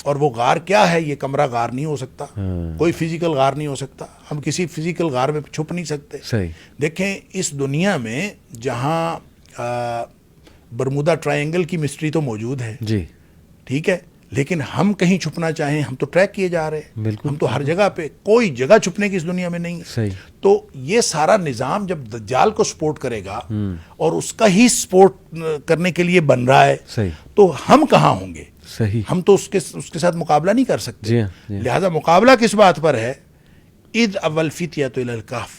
اور وہ غار کیا ہے؟ یہ کمرہ غار نہیں ہو سکتا, کوئی فزیکل غار نہیں ہو سکتا, ہم کسی فزیکل غار میں چھپ نہیں سکتے. دیکھیں اس دنیا میں جہاں برمودا ٹرائنگل کی مسٹری تو موجود ہے جی, ٹھیک ہے, لیکن ہم کہیں چھپنا چاہیں ہم تو ٹریک کیے جا رہے ہیں, ہم تو ہر جگہ پہ, کوئی جگہ چھپنے کی اس دنیا میں نہیں ہے. تو یہ سارا نظام جب دجال کو سپورٹ کرے گا اور اس کا ہی سپورٹ کرنے کے لیے بن رہا ہے, تو ہم کہاں ہوں گے؟ ہم تو اس کے ساتھ مقابلہ نہیں کر سکتے. لہذا مقابلہ کس بات پر ہے؟ اذ اول الفتیۃ الی الکہف.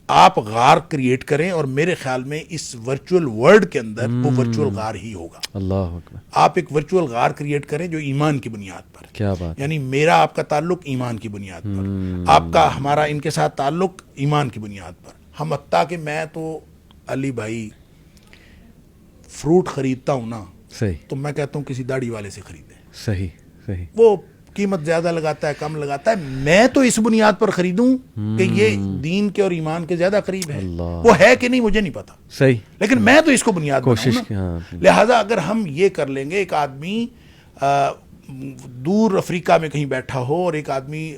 آپ غار کریٹ کریں, اور میرے خیال میں اس ورچوئل ورلڈ کے اندر وہ ورچوئل غار ہی ہوگا. اللہ اکبر. آپ ایک ورچوئل غار کریٹ کریں جو ایمان کی بنیاد پر. کیا بات. یعنی میرا آپ کا تعلق ایمان کی بنیاد پر, آپ کا ہمارا ان کے ساتھ تعلق ایمان کی بنیاد پر. ہم حتیٰ کہ میں تو علی بھائی فروٹ خریدتا ہوں نا, تو میں کہتا ہوں کسی داڑھی والے سے خریدیں. صحیح. وہ قیمت زیادہ لگاتا ہے, کم لگاتا ہے, میں تو اس بنیاد پر خریدوں کہ یہ دین کے اور ایمان کے زیادہ قریب ہے. وہ ہے کہ نہیں مجھے نہیں پتا, صحیح, لیکن میں تو اس کو بنیاد کوشش. لہذا اگر ہم یہ کر لیں گے, ایک آدمی دور افریقہ میں کہیں بیٹھا ہو اور ایک آدمی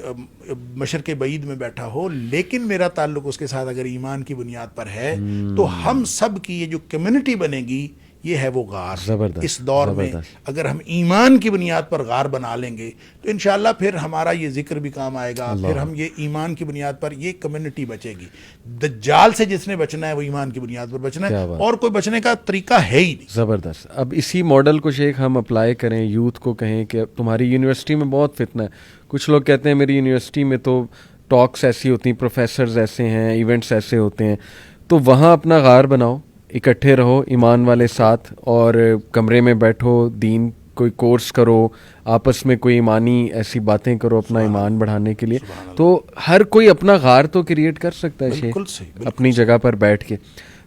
مشرق بعید میں بیٹھا ہو, لیکن میرا تعلق اس کے ساتھ اگر ایمان کی بنیاد پر ہے, تو ہم سب کی یہ جو کمیونٹی بنے گی یہ ہے وہ غار. اس دور میں اگر ہم ایمان کی بنیاد پر غار بنا لیں گے تو انشاءاللہ پھر ہمارا یہ ذکر بھی کام آئے گا, پھر ہم یہ ایمان کی بنیاد پر یہ کمیونٹی بچے گی. دجال سے جس نے بچنا ہے وہ ایمان کی بنیاد پر بچنا ہے, اور کوئی بچنے کا طریقہ ہے ہی نہیں. زبردست. اب اسی ماڈل کو شیخ ہم اپلائی کریں, یوتھ کو کہیں کہ تمہاری یونیورسٹی میں بہت فتنہ ہے. کچھ لوگ کہتے ہیں میری یونیورسٹی میں تو ٹاکس ایسی ہوتی ہیں, پروفیسرز ایسے ہیں, ایونٹس ایسے ہوتے ہیں, تو وہاں اپنا غار بناؤ, اکٹھے رہو ایمان والے ساتھ, اور کمرے میں بیٹھو, دین کوئی کورس کرو, آپس میں کوئی ایمانی ایسی باتیں کرو اپنا ایمان بڑھانے کے لیے. تو ہر کوئی اپنا غار تو کریٹ کر سکتا ہے شیخ اپنی جگہ پر بیٹھ کے.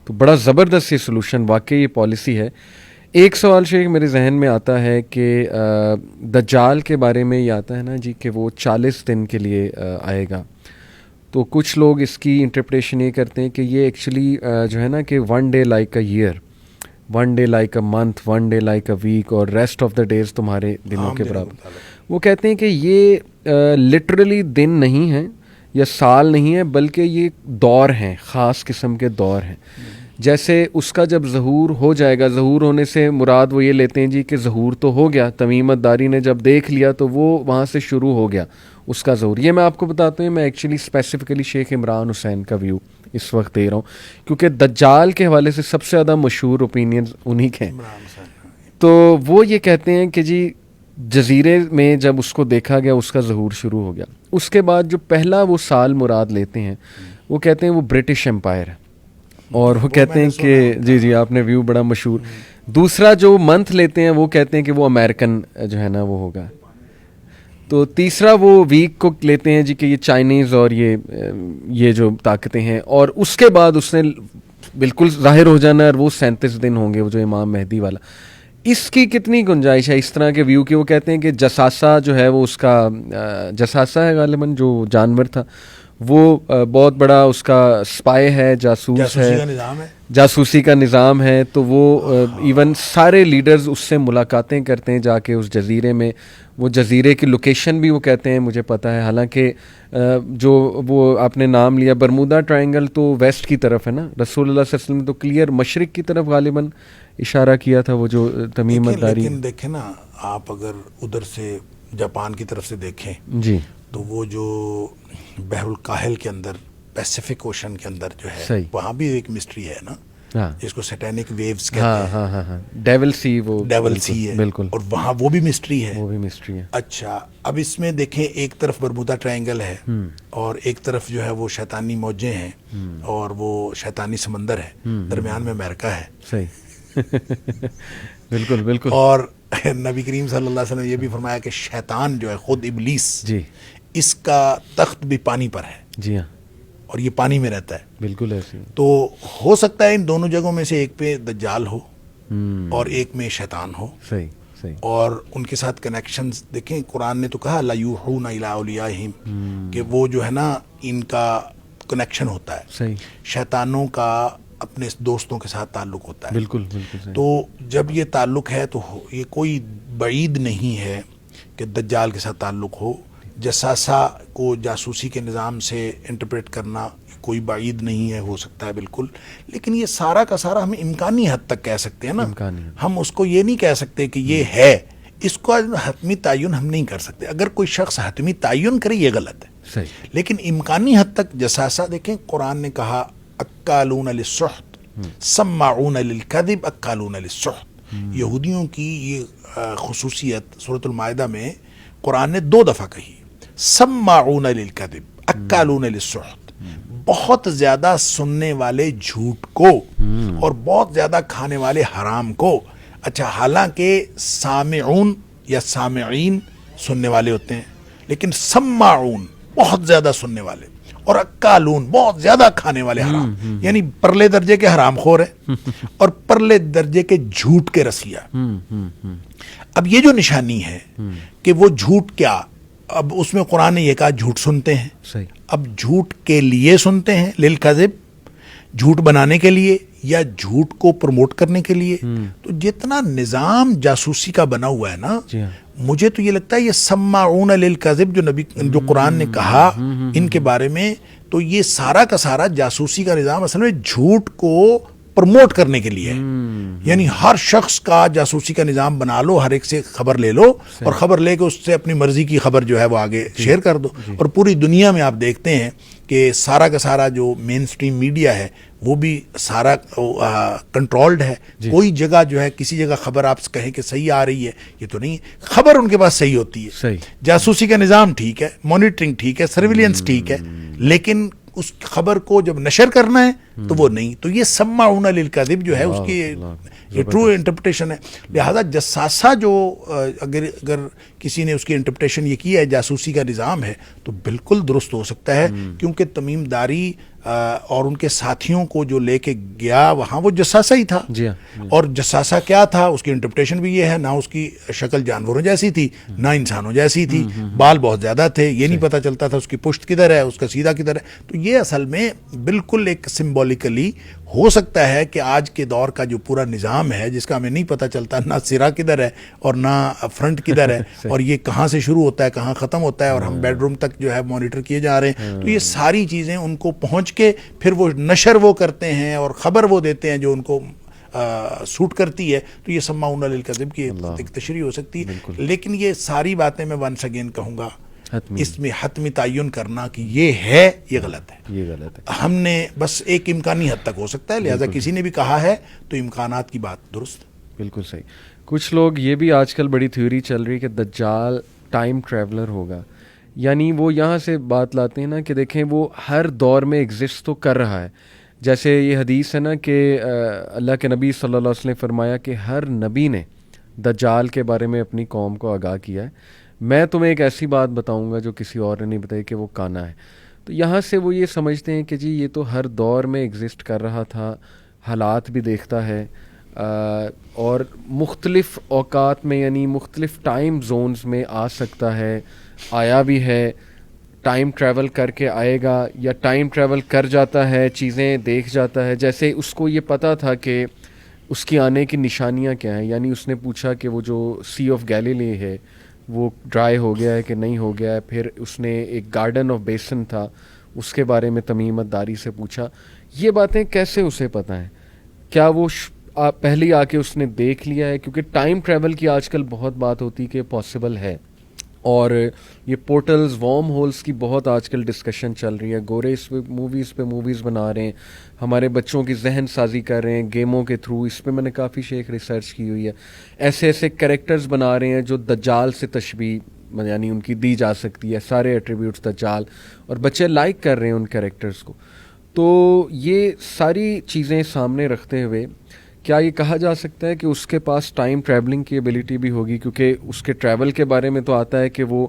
تو بڑا زبردست یہ سلوشن, واقعی یہ پالیسی ہے. ایک سوال شیخ میرے ذہن میں آتا ہے کہ دجال کے بارے میں یہ آتا ہے نا جی کہ وہ 40 دن کے لیے آئے گا. تو کچھ لوگ اس کی انٹرپریٹیشن یہ کرتے ہیں کہ یہ ایکچولی جو ہے نا کہ 1 day like a year, 1 day like a month, 1 day like a week, اور ریسٹ آف دا ڈیز تمہارے دنوں کے برابر. وہ کہتے ہیں کہ یہ لٹرلی دن نہیں ہیں یا سال نہیں ہے, بلکہ یہ دور ہیں, خاص قسم کے دور ہیں. جیسے اس کا جب ظہور ہو جائے گا, ظہور ہونے سے مراد وہ یہ لیتے ہیں جی کہ ظہور تو ہو گیا, تمیم داری نے جب دیکھ لیا تو وہ وہاں سے شروع ہو گیا اس کا ظہور. یہ میں آپ کو بتاتا ہوں, میں ایکچولی اسپیسیفکلی شیخ عمران حسین کا ویو اس وقت دے رہا ہوں, کیونکہ دجال کے حوالے سے سب سے زیادہ مشہور اوپینینز انہی کے ہیں. تو وہ یہ کہتے ہیں کہ جی جزیرے میں جب اس کو دیکھا گیا اس کا ظہور شروع ہو گیا. اس کے بعد جو پہلا وہ سال مراد لیتے ہیں وہ کہتے ہیں وہ برٹش امپائر ہے, اور وہ کہتے ہیں کہ جی آپ نے ویو بڑا مشہور. دوسرا جو منتھ لیتے ہیں وہ کہتے ہیں کہ وہ امریکن جو ہے نا وہ ہوگا. تو تیسرا وہ ویک کو لیتے ہیں جی کہ یہ چائنیز اور یہ جو طاقتیں ہیں. اور اس کے بعد اس نے بالکل ظاہر ہو جانا ہے, اور وہ 37 دن ہوں گے وہ جو امام مہدی والا. اس کی کتنی گنجائش ہے اس طرح کے ویو کی؟ وہ کہتے ہیں کہ جساسہ جو ہے وہ اس کا جساسہ ہے غالباً جو جانور تھا, وہ بہت بڑا اس کا اسپائی ہے, جاسوس ہے, جاسوسی کا نظام ہے. تو وہ ایون سارے لیڈرز اس سے ملاقاتیں کرتے ہیں جا کے اس جزیرے میں. وہ جزیرے کی لوکیشن بھی وہ کہتے ہیں مجھے پتہ ہے, حالانکہ جو وہ آپ نے نام لیا برمودا ٹرائنگل تو ویسٹ کی طرف ہے نا. رسول اللہ صلی اللہ علیہ وسلم نے تو کلیئر مشرق کی طرف غالباً اشارہ کیا تھا, وہ جو تمیم الداری. لیکن دیکھیں نا آپ اگر ادھر سے جاپان کی طرف سے دیکھیں جی تو وہ جو بحر الکاہل کے اندر پیسیفک اوشن کے اندر جو ہے صحیح, وہاں بھی ایک مسٹری ہے نا, جس کو سیٹینک ویوز کہتے ہاں ہیں. ہاں ہاں ہاں, ڈیول سی, وہ ڈیول سی ہے بالکل, اور وہاں وہ بھی مسٹری ہے. وہ بھی مسٹری ہے. اچھا اب اس میں دیکھیں ایک طرف برمودا ٹرائنگل ہے اور ایک طرف جو ہے وہ شیطانی موجیں ہیں اور وہ شیطانی سمندر ہے, درمیان میں امریکہ ہے. صحیح بالکل بالکل. اور نبی کریم صلی اللہ علیہ وسلم نے یہ بھی فرمایا کہ شیطان جو ہے خود ابلیس جی اس کا تخت بھی پانی پر ہے. جی ہاں اور یہ پانی میں رہتا ہے. بالکل ایسے. تو ہو سکتا ہے ان دونوں جگہوں میں سے ایک پہ دجال ہو اور ایک میں شیطان ہو. صحیح صحیح. اور ان کے ساتھ کنیکشنز دیکھیں, قرآن نے تو کہا لا یوحون الی اولیاءہم, کہ وہ جو ہے نا ان کا کنیکشن ہوتا ہے. صحیح. شیطانوں کا اپنے دوستوں کے ساتھ تعلق ہوتا ہے. بالکل بالکل صحیح. تو جب یہ تعلق ہے تو یہ کوئی بعید نہیں ہے کہ دجال کے ساتھ تعلق ہو. جساسہ کو جاسوسی کے نظام سے انٹرپریٹ کرنا کوئی بعید نہیں ہے, ہو سکتا ہے بالکل. لیکن یہ سارا کا سارا ہم امکانی حد تک کہہ سکتے ہیں نا, ہم اس کو یہ نہیں کہہ سکتے کہ یہ ہے. اس کو حتمی تعین ہم نہیں کر سکتے. اگر کوئی شخص حتمی تعین کرے یہ غلط ہے. صحیح. لیکن امکانی حد تک جساسہ دیکھیں, قرآن نے کہا اکالون للسحت سماعون للکذب اکالون للسحت. یہودیوں کی یہ خصوصیت سورۃ المائدہ میں قرآن نے 2 دفعہ کہی. سماعون للکذب اکالون للسحت, بہت زیادہ سننے والے جھوٹ کو اور بہت زیادہ کھانے والے حرام کو. اچھا حالانکہ سامعون یا سامعین سننے والے ہوتے ہیں, لیکن سماعون بہت زیادہ سننے والے اور اکالون بہت زیادہ کھانے والے حرام, یعنی پرلے درجے کے حرام خور ہیں اور پرلے درجے کے جھوٹ کے رسیا. اب یہ جو نشانی ہے کہ وہ جھوٹ کیا, اب اس میں قرآن نے یہ کہا جھوٹ سنتے ہیں. صحیح. اب جھوٹ کے لیے سنتے ہیں, للکذب, جھوٹ بنانے کے لیے یا جھوٹ کو پروموٹ کرنے کے لیے. تو جتنا نظام جاسوسی کا بنا ہوا ہے نا, مجھے تو یہ لگتا ہے یہ سماعون للکذب جو قرآن نے کہا ان کے بارے میں, تو یہ سارا کا سارا جاسوسی کا نظام اصل میں جھوٹ کو پروموٹ کرنے کے لیے. یعنی ہر شخص کا جاسوسی کا نظام بنا لو, ہر ایک سے خبر لے لو اور خبر لے کے اس سے اپنی مرضی کی خبر جو ہے وہ آگے شیئر کر دو. اور پوری دنیا میں آپ دیکھتے ہیں کہ سارا کا سارا جو مین سٹریم میڈیا ہے وہ بھی سارا کنٹرولڈ ہے. کوئی جگہ جو ہے کسی جگہ خبر آپ کہیں کہ صحیح آ رہی ہے, یہ تو نہیں. خبر ان کے پاس صحیح ہوتی ہے, جاسوسی کا نظام ٹھیک ہے, مانیٹرنگ ٹھیک ہے, سرویلنس ٹھیک ہے, لیکن اس خبر کو جب نشر کرنا ہے تو وہ نہیں. تو یہ سماعون للکذب جو ہے اس کی یہ ٹرو انٹرپریٹیشن ہے. لہذا جساسہ جو اگر کسی نے اس کی انٹرپریٹیشن یہ کی ہے جاسوسی کا نظام ہے تو بالکل درست ہو سکتا ہے, کیونکہ تمیم داری اور ان کے ساتھیوں کو جو لے کے گیا وہاں وہ جساسہ ہی تھا. اور جساسہ کیا تھا, اس کی انٹرپریٹیشن بھی یہ ہے, نہ اس کی شکل جانوروں جیسی تھی نہ انسانوں جیسی تھی, بال بہت زیادہ تھے, یہ نہیں پتہ چلتا تھا اس کی پشت کدھر ہے, اس کا سیدھا کدھر ہے. تو یہ اصل میں بالکل ایک سمبولیکلی ہو سکتا ہے کہ آج کے دور کا جو پورا نظام ہے جس کا ہمیں نہیں پتہ چلتا نہ سرا کدھر ہے اور نہ فرنٹ کدھر ہے اور یہ کہاں سے شروع ہوتا ہے کہاں ختم ہوتا ہے, اور ہم بیڈ روم تک جو ہے مانیٹر کیے جا رہے ہیں. تو یہ ساری چیزیں ان کو پہنچ کے پھر وہ نشر وہ کرتے ہیں اور خبر وہ دیتے ہیں جو ان کو سوٹ کرتی ہے. تو یہ سماعون للکذب کی ایک تشریح ہو سکتی ہے. لیکن یہ ساری باتیں میں ونس اگین کہوں گا, اس میں حتمی تعین کرنا کہ یہ ہے, یہ غلط ہے. یہ غلط ہے. ہم نے بس ایک امکانی حد تک ہو سکتا ہے, لہذا کسی نے بھی کہا ہے تو امکانات کی بات درست. بالکل صحیح. کچھ لوگ یہ بھی آج کل بڑی تھیوری چل رہی کہ دجال ٹائم ٹریولر ہوگا. یعنی وہ یہاں سے بات لاتے ہیں نا کہ دیکھیں وہ ہر دور میں ایگزسٹ تو کر رہا ہے. جیسے یہ حدیث ہے نا کہ اللہ کے نبی صلی اللہ علیہ وسلم نے فرمایا کہ ہر نبی نے دجال کے بارے میں اپنی قوم کو آگاہ کیا ہے. میں تمہیں ایک ایسی بات بتاؤں گا جو کسی اور نے نہیں بتائی کہ وہ کانا ہے. تو یہاں سے وہ یہ سمجھتے ہیں کہ جی یہ تو ہر دور میں ایگزسٹ کر رہا تھا, حالات بھی دیکھتا ہے اور مختلف اوقات میں یعنی مختلف ٹائم زونز میں آ سکتا ہے, آیا بھی ہے. ٹائم ٹریول کر کے آئے گا یا ٹائم ٹریول کر جاتا ہے, چیزیں دیکھ جاتا ہے. جیسے اس کو یہ پتہ تھا کہ اس کی آنے کی نشانیاں کیا ہیں, یعنی اس نے پوچھا کہ وہ جو سی آف گیلیلی ہے وہ ڈرائی ہو گیا ہے کہ نہیں ہو گیا ہے. پھر اس نے ایک گارڈن آف بیسن تھا, اس کے بارے میں تمیمت داری سے پوچھا. یہ باتیں کیسے اسے پتہ ہیں؟ کیا وہ پہلے آ کے اس نے دیکھ لیا ہے؟ کیونکہ ٹائم ٹریول کی آج کل بہت بات ہوتی کہ پاسبل ہے, اور یہ پورٹلز وارم ہولز کی بہت آج کل ڈسکشن چل رہی ہے. گورے اس پہ موویز بنا رہے ہیں, ہمارے بچوں کی ذہن سازی کر رہے ہیں گیموں کے تھرو. اس پہ میں نے کافی شیخ ریسرچ کی ہوئی ہے. ایسے ایسے کریکٹرز بنا رہے ہیں جو دجال سے تشبیہ یعنی ان کی دی جا سکتی ہے, سارے ایٹریبیوٹس دجال, اور بچے لائک کر رہے ہیں ان کریکٹرز کو. تو یہ ساری چیزیں سامنے رکھتے ہوئے کیا یہ کہا جا سکتا ہے کہ اس کے پاس ٹائم ٹریولنگ کی ایبلٹی بھی ہوگی؟ کیونکہ اس کے ٹریول کے بارے میں تو آتا ہے کہ وہ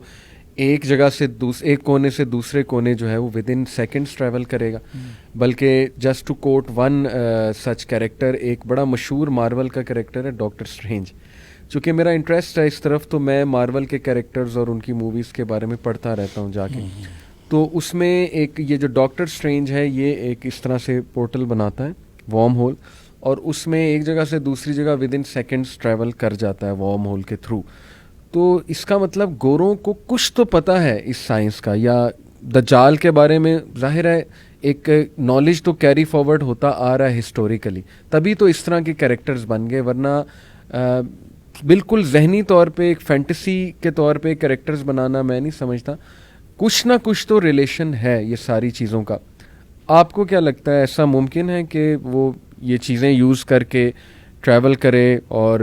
ایک جگہ سے ایک کونے سے دوسرے کونے جو ہے وہ ود ان سیکنڈس ٹریول کرے گا. بلکہ just to quote one such character, ایک بڑا مشہور مارول کا کریکٹر ہے ڈاکٹر اسٹرینج. چونکہ میرا انٹرسٹ ہے اس طرف, تو میں مارول کے کریکٹرز اور ان کی موویز کے بارے میں پڑھتا رہتا ہوں جا کے. تو اس میں ایک یہ جو ڈاکٹر اسٹرینج ہے یہ ایک اس طرح سے پورٹل بناتا ہے, وارم ہول, اور اس میں ایک جگہ سے دوسری جگہ ود ان سیکنڈس ٹریول کر جاتا ہے وارم ہول کے تھرو. تو اس کا مطلب گوروں کو کچھ تو پتہ ہے اس سائنس کا, یا دجال کے بارے میں ظاہر ہے ایک نالج تو کیری فارورڈ ہوتا آ رہا ہے ہسٹوریکلی, تبھی تو اس طرح کے کریکٹرز بن گئے. ورنہ بالکل ذہنی طور پہ ایک فینٹیسی کے طور پہ کریکٹرز بنانا میں نہیں سمجھتا. کچھ نہ کچھ تو ریلیشن ہے یہ ساری چیزوں کا. آپ کو کیا لگتا ہے, ایسا ممکن ہے کہ وہ یہ چیزیں یوز کر کے ٹریول کرے اور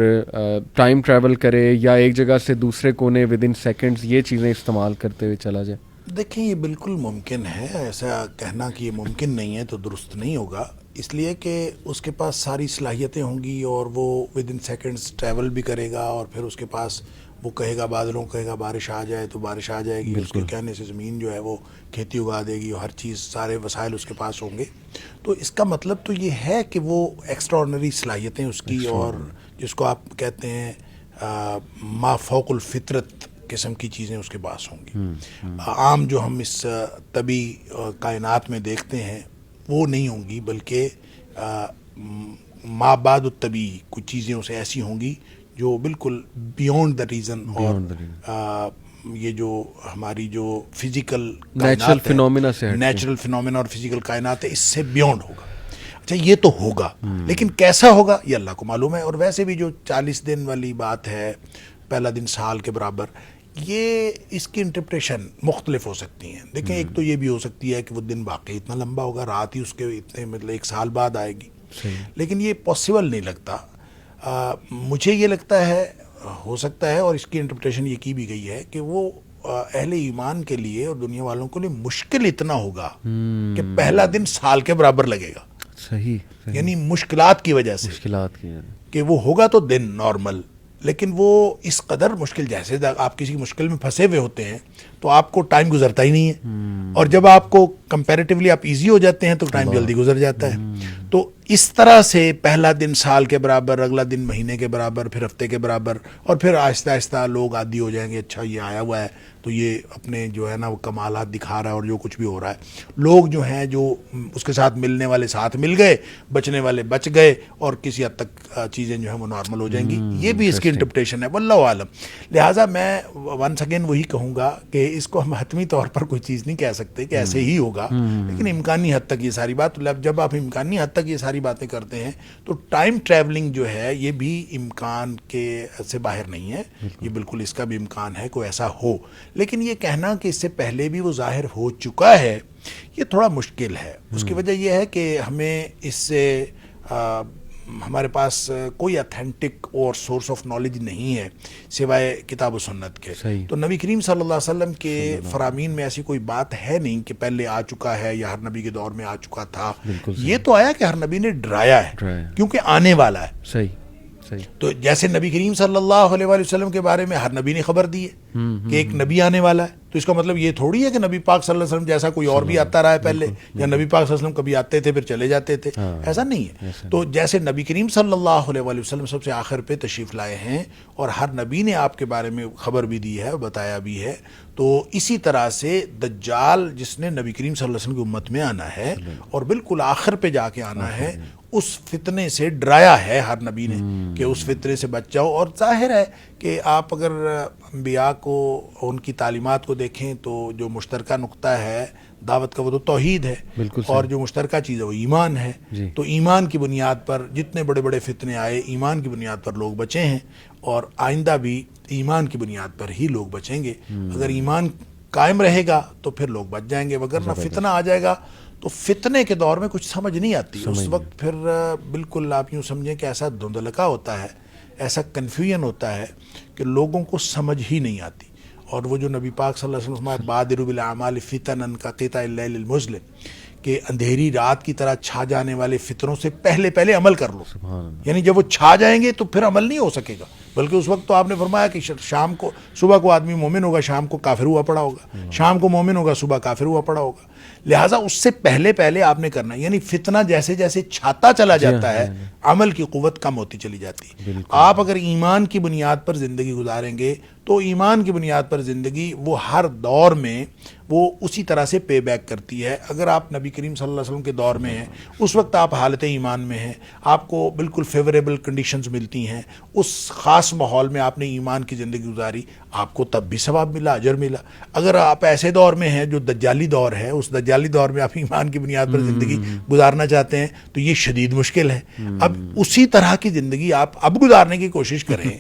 ٹائم ٹریول کرے, یا ایک جگہ سے دوسرے کونے ود ان سیکنڈز یہ چیزیں استعمال کرتے ہوئے چلا جائے؟ دیکھیں یہ بالکل ممکن ہے. ایسا کہنا کہ یہ ممکن نہیں ہے تو درست نہیں ہوگا, اس لیے کہ اس کے پاس ساری صلاحیتیں ہوں گی اور وہ ود ان سیکنڈز ٹریول بھی کرے گا. اور پھر اس کے پاس وہ کہے گا بادلوں کہے گا بارش آ جائے تو بارش آ جائے گی, اس کے کہنے سے زمین جو ہے وہ کھیتی اگا دے گی, اور ہر چیز سارے وسائل اس کے پاس ہوں گے. تو اس کا مطلب تو یہ ہے کہ وہ ایکسٹراڈنری صلاحیتیں اس کی, اور جس کو آپ کہتے ہیں ما فوق الفطرت قسم کی چیزیں اس کے پاس ہوں گی. عام جو ہم اس طبی کائنات میں دیکھتے ہیں وہ نہیں ہوں گی, بلکہ ما بعد الطبی کچھ چیزیں اسے ایسی ہوں گی جو بالکل بیونڈ دا ریزن, اور یہ جو ہماری جو فزیکل نیچرل فینومینا سے نیچرل فینومینا اور فزیکل کائنات ہے اس سے بیونڈ ہوگا. اچھا یہ تو ہوگا, لیکن کیسا ہوگا یہ اللہ کو معلوم ہے. اور ویسے بھی جو 40 دن والی بات ہے, پہلا دن سال کے برابر, یہ اس کی انٹرپریشن مختلف ہو سکتی ہیں. دیکھیں ایک تو یہ بھی ہو سکتی ہے کہ وہ دن واقعی اتنا لمبا ہوگا, رات ہی اس کے اتنے مطلب 1 سال بعد آئے گی, لیکن یہ پاسبل نہیں لگتا. مجھے یہ لگتا ہے ہو سکتا ہے, اور اس کی انٹرپریشن یہ کی بھی گئی ہے کہ وہ اہل ایمان کے لیے اور دنیا والوں کے لیے مشکل اتنا ہوگا کہ پہلا دن سال کے برابر لگے گا. صحیح. یعنی مشکلات کی وجہ سے, کہ وہ ہوگا تو دن نارمل, لیکن وہ اس قدر مشکل, جیسے آپ کسی مشکل میں پھنسے ہوئے ہوتے ہیں تو آپ کو ٹائم گزرتا ہی نہیں ہے, اور جب آپ کو کمپیریٹیولی آپ ایزی ہو جاتے ہیں تو ٹائم جلدی گزر جاتا ہے. تو اس طرح سے پہلا دن سال کے برابر, اگلا دن مہینے کے برابر, پھر ہفتے کے برابر, اور پھر آہستہ آہستہ لوگ عادی ہو جائیں گے. اچھا یہ آیا ہوا ہے تو یہ اپنے جو ہے نا وہ کمالات دکھا رہا ہے, اور جو کچھ بھی ہو رہا ہے, لوگ جو ہیں جو اس کے ساتھ ملنے والے ساتھ مل گئے, بچنے والے بچ گئے, اور کسی حد تک چیزیں جو ہیں وہ نارمل ہو جائیں گی. یہ بھی اس کی انٹرپریشن ہے, واللہ عالم. لہٰذا میں ونس اگین وہی کہوں گا کہ اس کو ہم حتمی طور پر کوئی چیز نہیں کہہ سکتے کہ ایسے ہی ہوگا, لیکن امکانی حد تک یہ ساری بات, جب آپ امکانی حد تک یہ ساری باتیں کرتے ہیں تو ٹائم ٹریولنگ جو ہے یہ بھی امکان کے سے باہر نہیں ہے. یہ بالکل اس کا بھی امکان ہے کوئی ایسا ہو, لیکن یہ کہنا کہ اس سے پہلے بھی وہ ظاہر ہو چکا ہے یہ تھوڑا مشکل ہے. اس کی وجہ یہ ہے کہ ہمیں اس سے ہمارے پاس کوئی اتھینٹک اور سورس آف نالج نہیں ہے سوائے کتاب و سنت کے. تو نبی کریم صلی اللہ علیہ وسلم کے فرامین میں ایسی کوئی بات ہے نہیں کہ پہلے آ چکا ہے یا ہر نبی کے دور میں آ چکا تھا. یہ تو آیا کہ ہر نبی نے ڈرایا ہے کیونکہ آنے والا ہے. صحیح. تو جیسے نبی کریم صلی اللہ علیہ وسلم کے بارے میں ہر نبی نے خبر دی ہے کہ ایک نبی آنے والا ہے, تو اس کا مطلب یہ تھوڑی ہے کہ نبی پاک صلی اللہ علیہ وسلم جیسا کوئی اور بھی آتا رہا ہے پہلے، یا نبی پاک صلی اللہ علیہ وسلم کبھی آتے تھے پھر چلے جاتے تھے، ایسا نہیں ہے. تو جیسے نبی کریم صلی اللہ علیہ وآلہ وسلم سب سے آخر پہ تشریف لائے ہیں اور ہر نبی نے آپ کے بارے میں خبر بھی دی ہے، بتایا بھی ہے، تو اسی طرح سے دجال جس نے نبی کریم صلی اللہ علیہ وسلم کی امت میں آنا ہے اور بالکل آخر پہ جا کے آنا ہے، اس فتنے سے ڈرایا ہے ہر نبی نے کہ اس فتنے سے بچ جاؤ. اور ظاہر ہے کہ آپ اگر انبیاء کو ان کی تعلیمات کو دیکھیں تو جو مشترکہ نقطہ ہے دعوت کا وہ تو توحید ہے، اور جو مشترکہ چیز ہے وہ ایمان ہے. تو ایمان کی بنیاد پر جتنے بڑے بڑے فتنے آئے ایمان کی بنیاد پر لوگ بچے ہیں، اور آئندہ بھی ایمان کی بنیاد پر ہی لوگ بچیں گے. اگر ایمان قائم رہے گا تو پھر لوگ بچ جائیں گے، وگرنہ فتنہ آ جائے گا تو فتنے کے دور میں کچھ سمجھ نہیں آتی. اس وقت پھر بالکل آپ یوں سمجھیں کہ ایسا دھندلکا ہوتا ہے، ایسا کنفیوژن ہوتا ہے کہ لوگوں کو سمجھ ہی نہیں آتی. اور وہ جو نبی پاک صلی اللہ علیہ وسلم بادر بالاعمال فتنا کقطع اللیل المظلم، کہ اندھیری رات کی طرح چھا جانے والے فتنوں سے پہلے عمل کر لو. یعنی جب وہ چھا جائیں گے تو پھر عمل نہیں ہو سکے گا، بلکہ اس وقت تو آپ نے فرمایا کہ شام کو صبح کو آدمی مومن ہوگا، شام کو کافر ہوا پڑا ہوگا، شام کو مومن ہوگا، صبح کافر ہوا پڑا ہوگا. لہٰذا اس سے پہلے آپ نے کرنا ہے. یعنی فتنہ جیسے جیسے چھاتا چلا جاتا ہے عمل کی قوت کم ہوتی چلی جاتی ہے. آپ اگر ایمان کی بنیاد پر زندگی گزاریں گے تو ایمان کی بنیاد پر زندگی وہ ہر دور میں وہ اسی طرح سے پے بیک کرتی ہے. اگر آپ نبی کریم صلی اللہ علیہ وسلم کے دور میں ہیں، اس وقت آپ حالت ایمان میں ہیں، آپ کو بالکل فیوریبل کنڈیشنز ملتی ہیں، اس خاص ماحول میں آپ نے ایمان کی زندگی گزاری، آپ کو تب بھی ثواب ملا، اجر ملا. اگر آپ ایسے دور میں ہیں جو دجالی دور ہے، اس دجالی دور میں آپ ایمان کی بنیاد پر زندگی گزارنا چاہتے ہیں تو یہ شدید مشکل ہے. اب اسی طرح کی زندگی آپ اب گزارنے کی کوشش کریں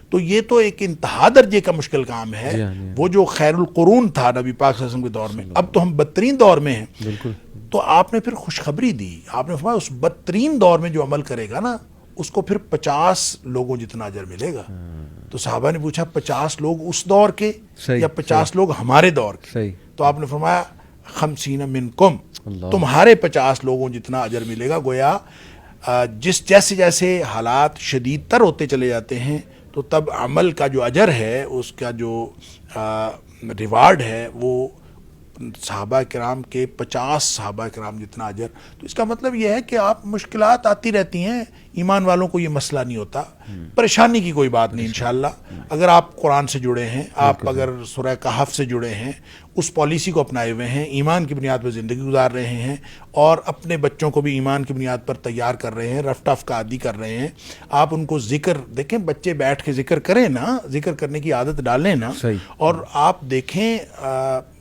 تو یہ تو ایک انتہا درجے کا مشکل کام ہے. وہ جو خیر القرون تھا نبی پاک صلی اللہ علیہ وسلم کے دور میں، اب تو ہم بدترین دور میں ہیں. تو آپ نے پھر خوشخبری دی، آپ نے فرمایا اس بدترین دور میں جو عمل کرے گا نا اس کو پھر 50 لوگوں جتنا اجر ملے گا. تو صحابہ نے پوچھا 50 لوگ اس دور کے یا 50 لوگ ہمارے دور کے؟ تو آپ نے فرمایا 50 منکم، تمہارے 50 لوگوں جتنا اجر ملے گا. گویا جیسے جیسے حالات شدید تر ہوتے چلے جاتے ہیں تو تب عمل کا جو اجر ہے، اس کا جو ریوارڈ ہے، وہ صحابہ کرام کے 50 صحابہ کرام جتنا اجر. تو اس کا مطلب یہ ہے کہ آپ مشکلات آتی رہتی ہیں، ایمان والوں کو یہ مسئلہ نہیں ہوتا، پریشانی کی کوئی بات نہیں. انشاءاللہ اگر آپ قرآن سے جڑے ہیں، آپ اگر سورہ کہف سے جڑے ہیں، اس پالیسی کو اپنائے ہوئے ہیں، ایمان کی بنیاد پر زندگی گزار رہے ہیں اور اپنے بچوں کو بھی ایمان کی بنیاد پر تیار کر رہے ہیں، رف ٹف کا عادی کر رہے ہیں، آپ ان کو ذکر دیکھیں، بچے بیٹھ کے ذکر کریں نا، ذکر کرنے کی عادت ڈالیں نا. اور آپ دیکھیں،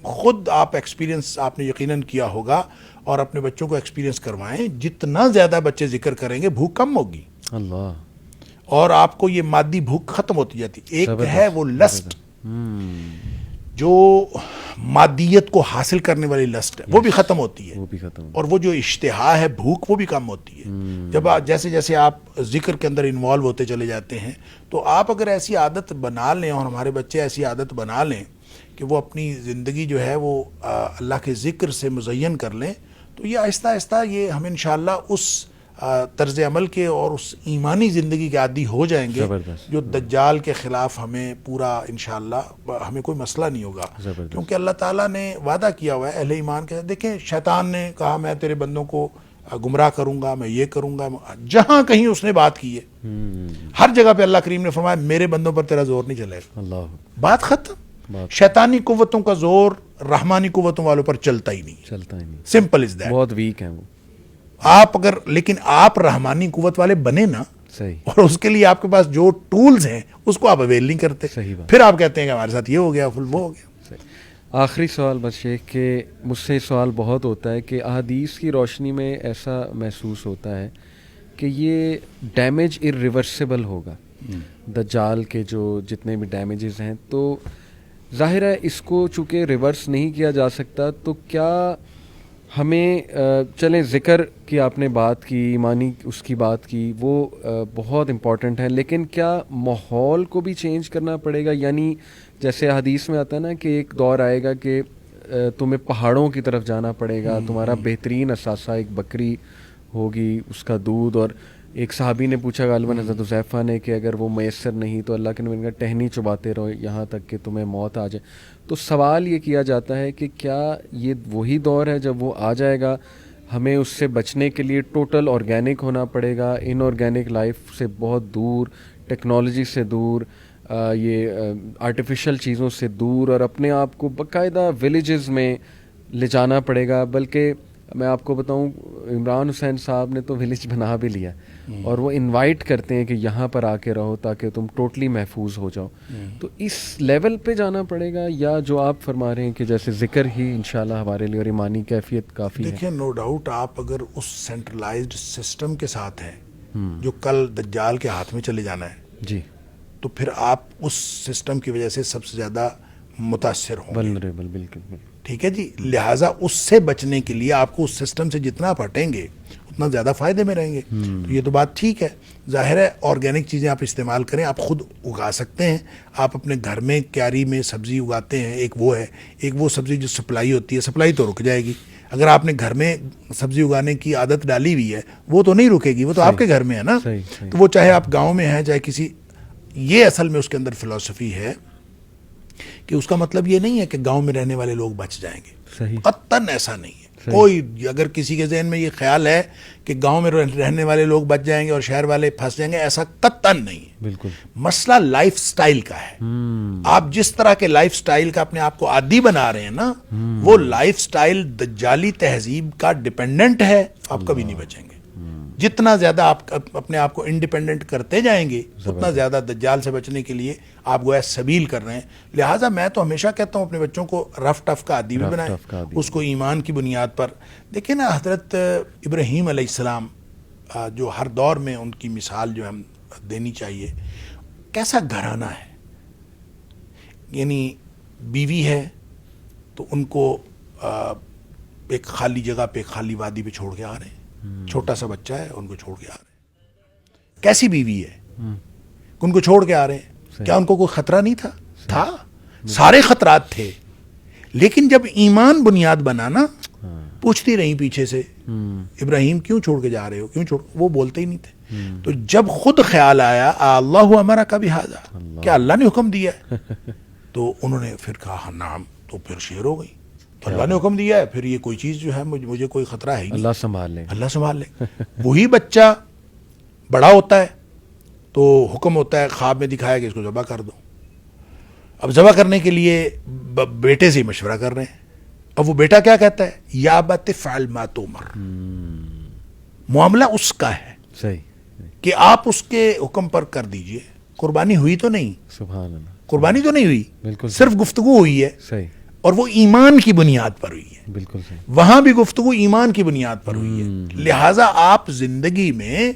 خود آپ ایکسپیرینس آپ نے یقیناً کیا ہوگا اور اپنے بچوں کو ایکسپیرینس کروائیں، جتنا زیادہ بچے ذکر کریں گے بھوک کم ہوگی اللہ، اور آپ کو یہ مادی بھوک ختم ہوتی جاتی. ایک ہے وہ لسٹ، جو مادیت کو حاصل کرنے والی لسٹ ہے، وہ بھی ختم ہوتی ہے، اور وہ جو اشتہا ہے بھوک وہ بھی کم ہوتی ہے. جب جیسے جیسے آپ ذکر کے اندر انوالو ہوتے چلے جاتے ہیں تو آپ اگر ایسی عادت بنا لیں اور ہمارے بچے ایسی عادت بنا لیں کہ وہ اپنی زندگی جو ہے وہ اللہ کے ذکر سے مزین کر لیں تو یہ آہستہ آہستہ یہ ہم انشاءاللہ اس طرز عمل کے اور اس ایمانی زندگی کے عادی ہو جائیں گے جو دجال کے خلاف ہمیں پورا انشاءاللہ ہمیں کوئی مسئلہ نہیں ہوگا. کیونکہ اللہ تعالیٰ نے وعدہ کیا ہوا ہے اہل ایمان کے ساتھ. دیکھیں شیطان نے کہا میں تیرے بندوں کو گمراہ کروں گا، میں یہ کروں گا، جہاں کہیں اس نے بات کی ہے ہر جگہ پہ اللہ کریم نے فرمایا میرے بندوں پر تیرا زور نہیں چلے گا. بات ختم. شیطانی قوتوں کا زور رحمانی قوتوں والوں پر چلتا ہی نہیں. Simple is that. بہت ویک ہیں وہ. آپ اگر لیکن آپ رحمانی قوت والے بنے نا، اور اس کے لیے آپ کے پاس جو ٹولز ہیں اس کو آپ اویل نہیں کرتے، پھر آپ کہتے ہیں کہ ہمارے ساتھ یہ ہو گیا، وہ ہو گیا. آخری سوال بس شیخ کہ مجھ سے سوال بہت ہوتا ہے کہ احادیث کی روشنی میں ایسا محسوس ہوتا ہے کہ یہ ڈیمیج irreversible ہوگا، دجال کے جو جتنے بھی ڈیمیجز ہیں، تو ظاہر ہے اس کو چونکہ ریورس نہیں کیا جا سکتا، تو کیا ہمیں چلیں ذکر کی آپ نے بات کی، ایمانی اس کی بات کی، وہ بہت امپورٹنٹ ہے، لیکن کیا ماحول کو بھی چینج کرنا پڑے گا؟ یعنی جیسے حدیث میں آتا ہے نا کہ ایک دور آئے گا کہ تمہیں پہاڑوں کی طرف جانا پڑے گا، تمہارا بہترین اثاثہ ایک بکری ہوگی، اس کا دودھ، اور ایک صحابی نے پوچھا غالباً حضرت حذیفہ نے کہ اگر وہ میسر نہیں تو اللہ کے نبی نے کہا ٹہنی چباتے رہو یہاں تک کہ تمہیں موت آ جائے. تو سوال یہ کیا جاتا ہے کہ کیا یہ وہی دور ہے جب وہ آ جائے گا, ہمیں اس سے بچنے کے لیے ٹوٹل آرگینک ہونا پڑے گا, ان آرگینک لائف سے بہت دور, ٹیکنالوجی سے دور, یہ آرٹیفیشل چیزوں سے دور, اور اپنے آپ کو باقاعدہ ولیجز میں لے جانا پڑے گا. بلکہ میں آپ کو بتاؤں عمران حسین صاحب نے تو ولیج بنا بھی لیا, اور وہ انوائٹ کرتے ہیں کہ یہاں پر آ کے رہو تاکہ تم ٹوٹلی محفوظ ہو جاؤ. تو اس لیول پہ جانا پڑے گا, یا جو آپ فرما رہے ہیں کہ جیسے ذکر ہی انشاءاللہ ہمارے لیے اور ایمانی کیفیت کافی ہے. دیکھیں نو ڈاؤٹ آپ اگر اس سینٹرلائزڈ سسٹم کے ساتھ ہیں جو کل دجال کے ہاتھ میں چلے جانا ہے جی, تو پھر آپ اس سسٹم کی وجہ سے سب سے زیادہ متاثر ہوں گے. ولنریبل, بالکل. ٹھیک ہے جی, لہٰذا اس سے بچنے کے لیے آپ کو اس سسٹم سے جتنا آپ ہٹیں گے اتنا زیادہ فائدے میں رہیں گے. تو یہ تو بات ٹھیک ہے, ظاہر ہے آرگینک چیزیں آپ استعمال کریں, آپ خود اگا سکتے ہیں, آپ اپنے گھر میں کیاری میں سبزی اگاتے ہیں, ایک وہ ہے, ایک وہ سبزی جو سپلائی ہوتی ہے, سپلائی تو رک جائے گی. اگر آپ نے گھر میں سبزی اگانے کی عادت ڈالی ہوئی ہے وہ تو نہیں رکے گی, وہ تو آپ کے گھر میں ہے نا. تو وہ چاہے آپ گاؤں میں ہیں چاہے کسی, یہ اصل میں اس کے اندر فلسفی ہے کہ اس کا مطلب یہ نہیں ہے کہ گاؤں میں رہنے والے لوگ بچ جائیں گے. قطعاً ایسا نہیں ہے. کوئی اگر کسی کے ذہن میں یہ خیال ہے کہ گاؤں میں رہنے والے لوگ بچ جائیں گے اور شہر والے پھنس جائیں گے, ایسا قطعاً نہیں ہے. بالکل. مسئلہ لائف سٹائل کا ہے. آپ جس طرح کے لائف سٹائل کا اپنے آپ کو عادی بنا رہے ہیں نا, وہ لائف سٹائل دجالی تہذیب کا ڈیپینڈنٹ ہے, آپ کبھی نہیں بچیں گے. جتنا زیادہ آپ اپنے آپ کو انڈیپینڈنٹ کرتے جائیں گے اتنا زیادہ دجال سے بچنے کے لیے آپ گویا سبیل کر رہے ہیں. لہٰذا میں تو ہمیشہ کہتا ہوں اپنے بچوں کو رف ٹف کا عادی بھی بنائیں, اس کو ایمان کی بنیاد پر. دیکھیں نا حضرت ابراہیم علیہ السلام, جو ہر دور میں ان کی مثال جو ہم دینی چاہیے, کیسا گھرانہ ہے. یعنی بیوی ہے تو ان کو ایک خالی جگہ پہ, خالی وادی پہ چھوڑ کے آ رہے ہیں, چھوٹا سا بچہ ہے ان کو چھوڑ کے آ رہے ہیں. کیسی بیوی ہے, ان کو چھوڑ کے آ رہے ہیں. کیا ان کو کوئی خطرہ نہیں تھا؟ سارے خطرات تھے, لیکن جب ایمان بنیاد بنا نا, پوچھتی رہی پیچھے سے ابراہیم کیوں چھوڑ کے جا رہے ہو, کیوں چھوڑ, وہ بولتے ہی نہیں تھے. تو جب خود خیال آیا اللہ ہمارا کبھی ہاضا, کیا اللہ نے حکم دیا ہے, تو انہوں نے پھر کہا نعم, تو پھر شیر ہو گئی. تو اللہ نے حکم دیا ہے, پھر یہ کوئی چیز جو ہے مجھے کوئی خطرہ ہے ہی نہیں, اللہ سنبھال لے, اللہ سنبھال لے. وہی بچہ بڑا ہوتا ہے تو حکم ہوتا ہے, خواب میں دکھایا کہ اس کو ذبح کر دو. اب ذبح کرنے کے لیے بیٹے سے مشورہ کر رہے ہیں. اب وہ بیٹا کیا کہتا ہے, یا ابت فعل ما تؤمر, معاملہ اس کا ہے صحیح کہ آپ اس کے حکم پر کر دیجئے. قربانی ہوئی تو نہیں, سبحان اللہ, قربانی تو نہیں ہوئی, بالکل صرف گفتگو ہوئی ہے, صحیح, اور وہ ایمان کی بنیاد پر ہوئی ہے. بالکل صحیح. وہاں بھی گفتگو ایمان کی بنیاد پر ہوئی ہے. لہٰذا آپ زندگی میں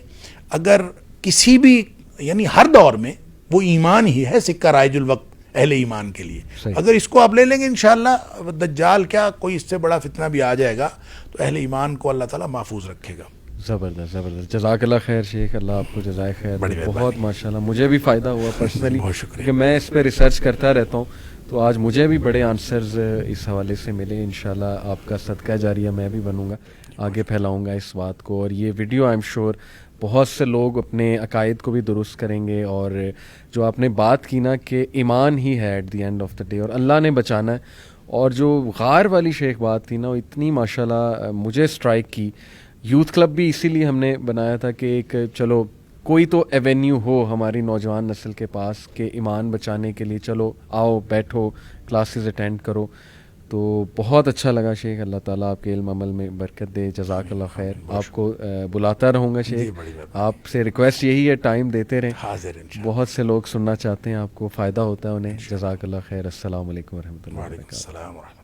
اگر کسی بھی, یعنی ہر دور میں وہ ایمان ہی ہے سکہ رائج الوقت اہل ایمان کے لیے. اگر اس کو آپ لے لیں گے انشاءاللہ, دجال کیا کوئی اس سے بڑا فتنہ بھی آ جائے گا تو اہل ایمان کو اللہ تعالیٰ محفوظ رکھے گا. زبردست زبردست, جزاک اللہ خیر شیخ, اللہ آپ کو جزائے خیر. بہت ماشاءاللہ مجھے بھی فائدہ ہوا پرسنلی, کیونکہ میں اس پہ ریسرچ کرتا رہتا ہوں, تو آج مجھے بھی بڑے آنسرز اس حوالے سے ملے. انشاءاللہ آپ کا صدقہ جاریہ میں بھی بنوں گا, آگے پھیلاؤں گا اس بات کو. اور یہ ویڈیو آئی ایم شیور بہت سے لوگ اپنے عقائد کو بھی درست کریں گے. اور جو آپ نے بات کی نا کہ ایمان ہی ہے at the end of the day, اور اللہ نے بچانا ہے. اور جو غار والی شیخ بات تھی نا, وہ اتنی ماشاءاللہ مجھے اسٹرائک کی. یوتھ کلب بھی اسی لیے ہم نے بنایا تھا کہ ایک چلو کوئی تو ایونیو ہو ہماری نوجوان نسل کے پاس کہ ایمان بچانے کے لیے چلو آؤ بیٹھو کلاسز اٹینڈ کرو. تو بہت اچھا لگا شیخ, اللہ تعالیٰ آپ کے علم عمل میں برکت دے, جزاک اللہ خیر. آپ کو بلاتا رہوں گا شیخ, آپ سے ریکویسٹ یہی ہے ٹائم دیتے رہیں, بہت سے لوگ سننا چاہتے ہیں, آپ کو فائدہ ہوتا ہے انہیں. جزاک اللہ خیر. السلام علیکم ورحمۃ اللہ وبرکاتہ.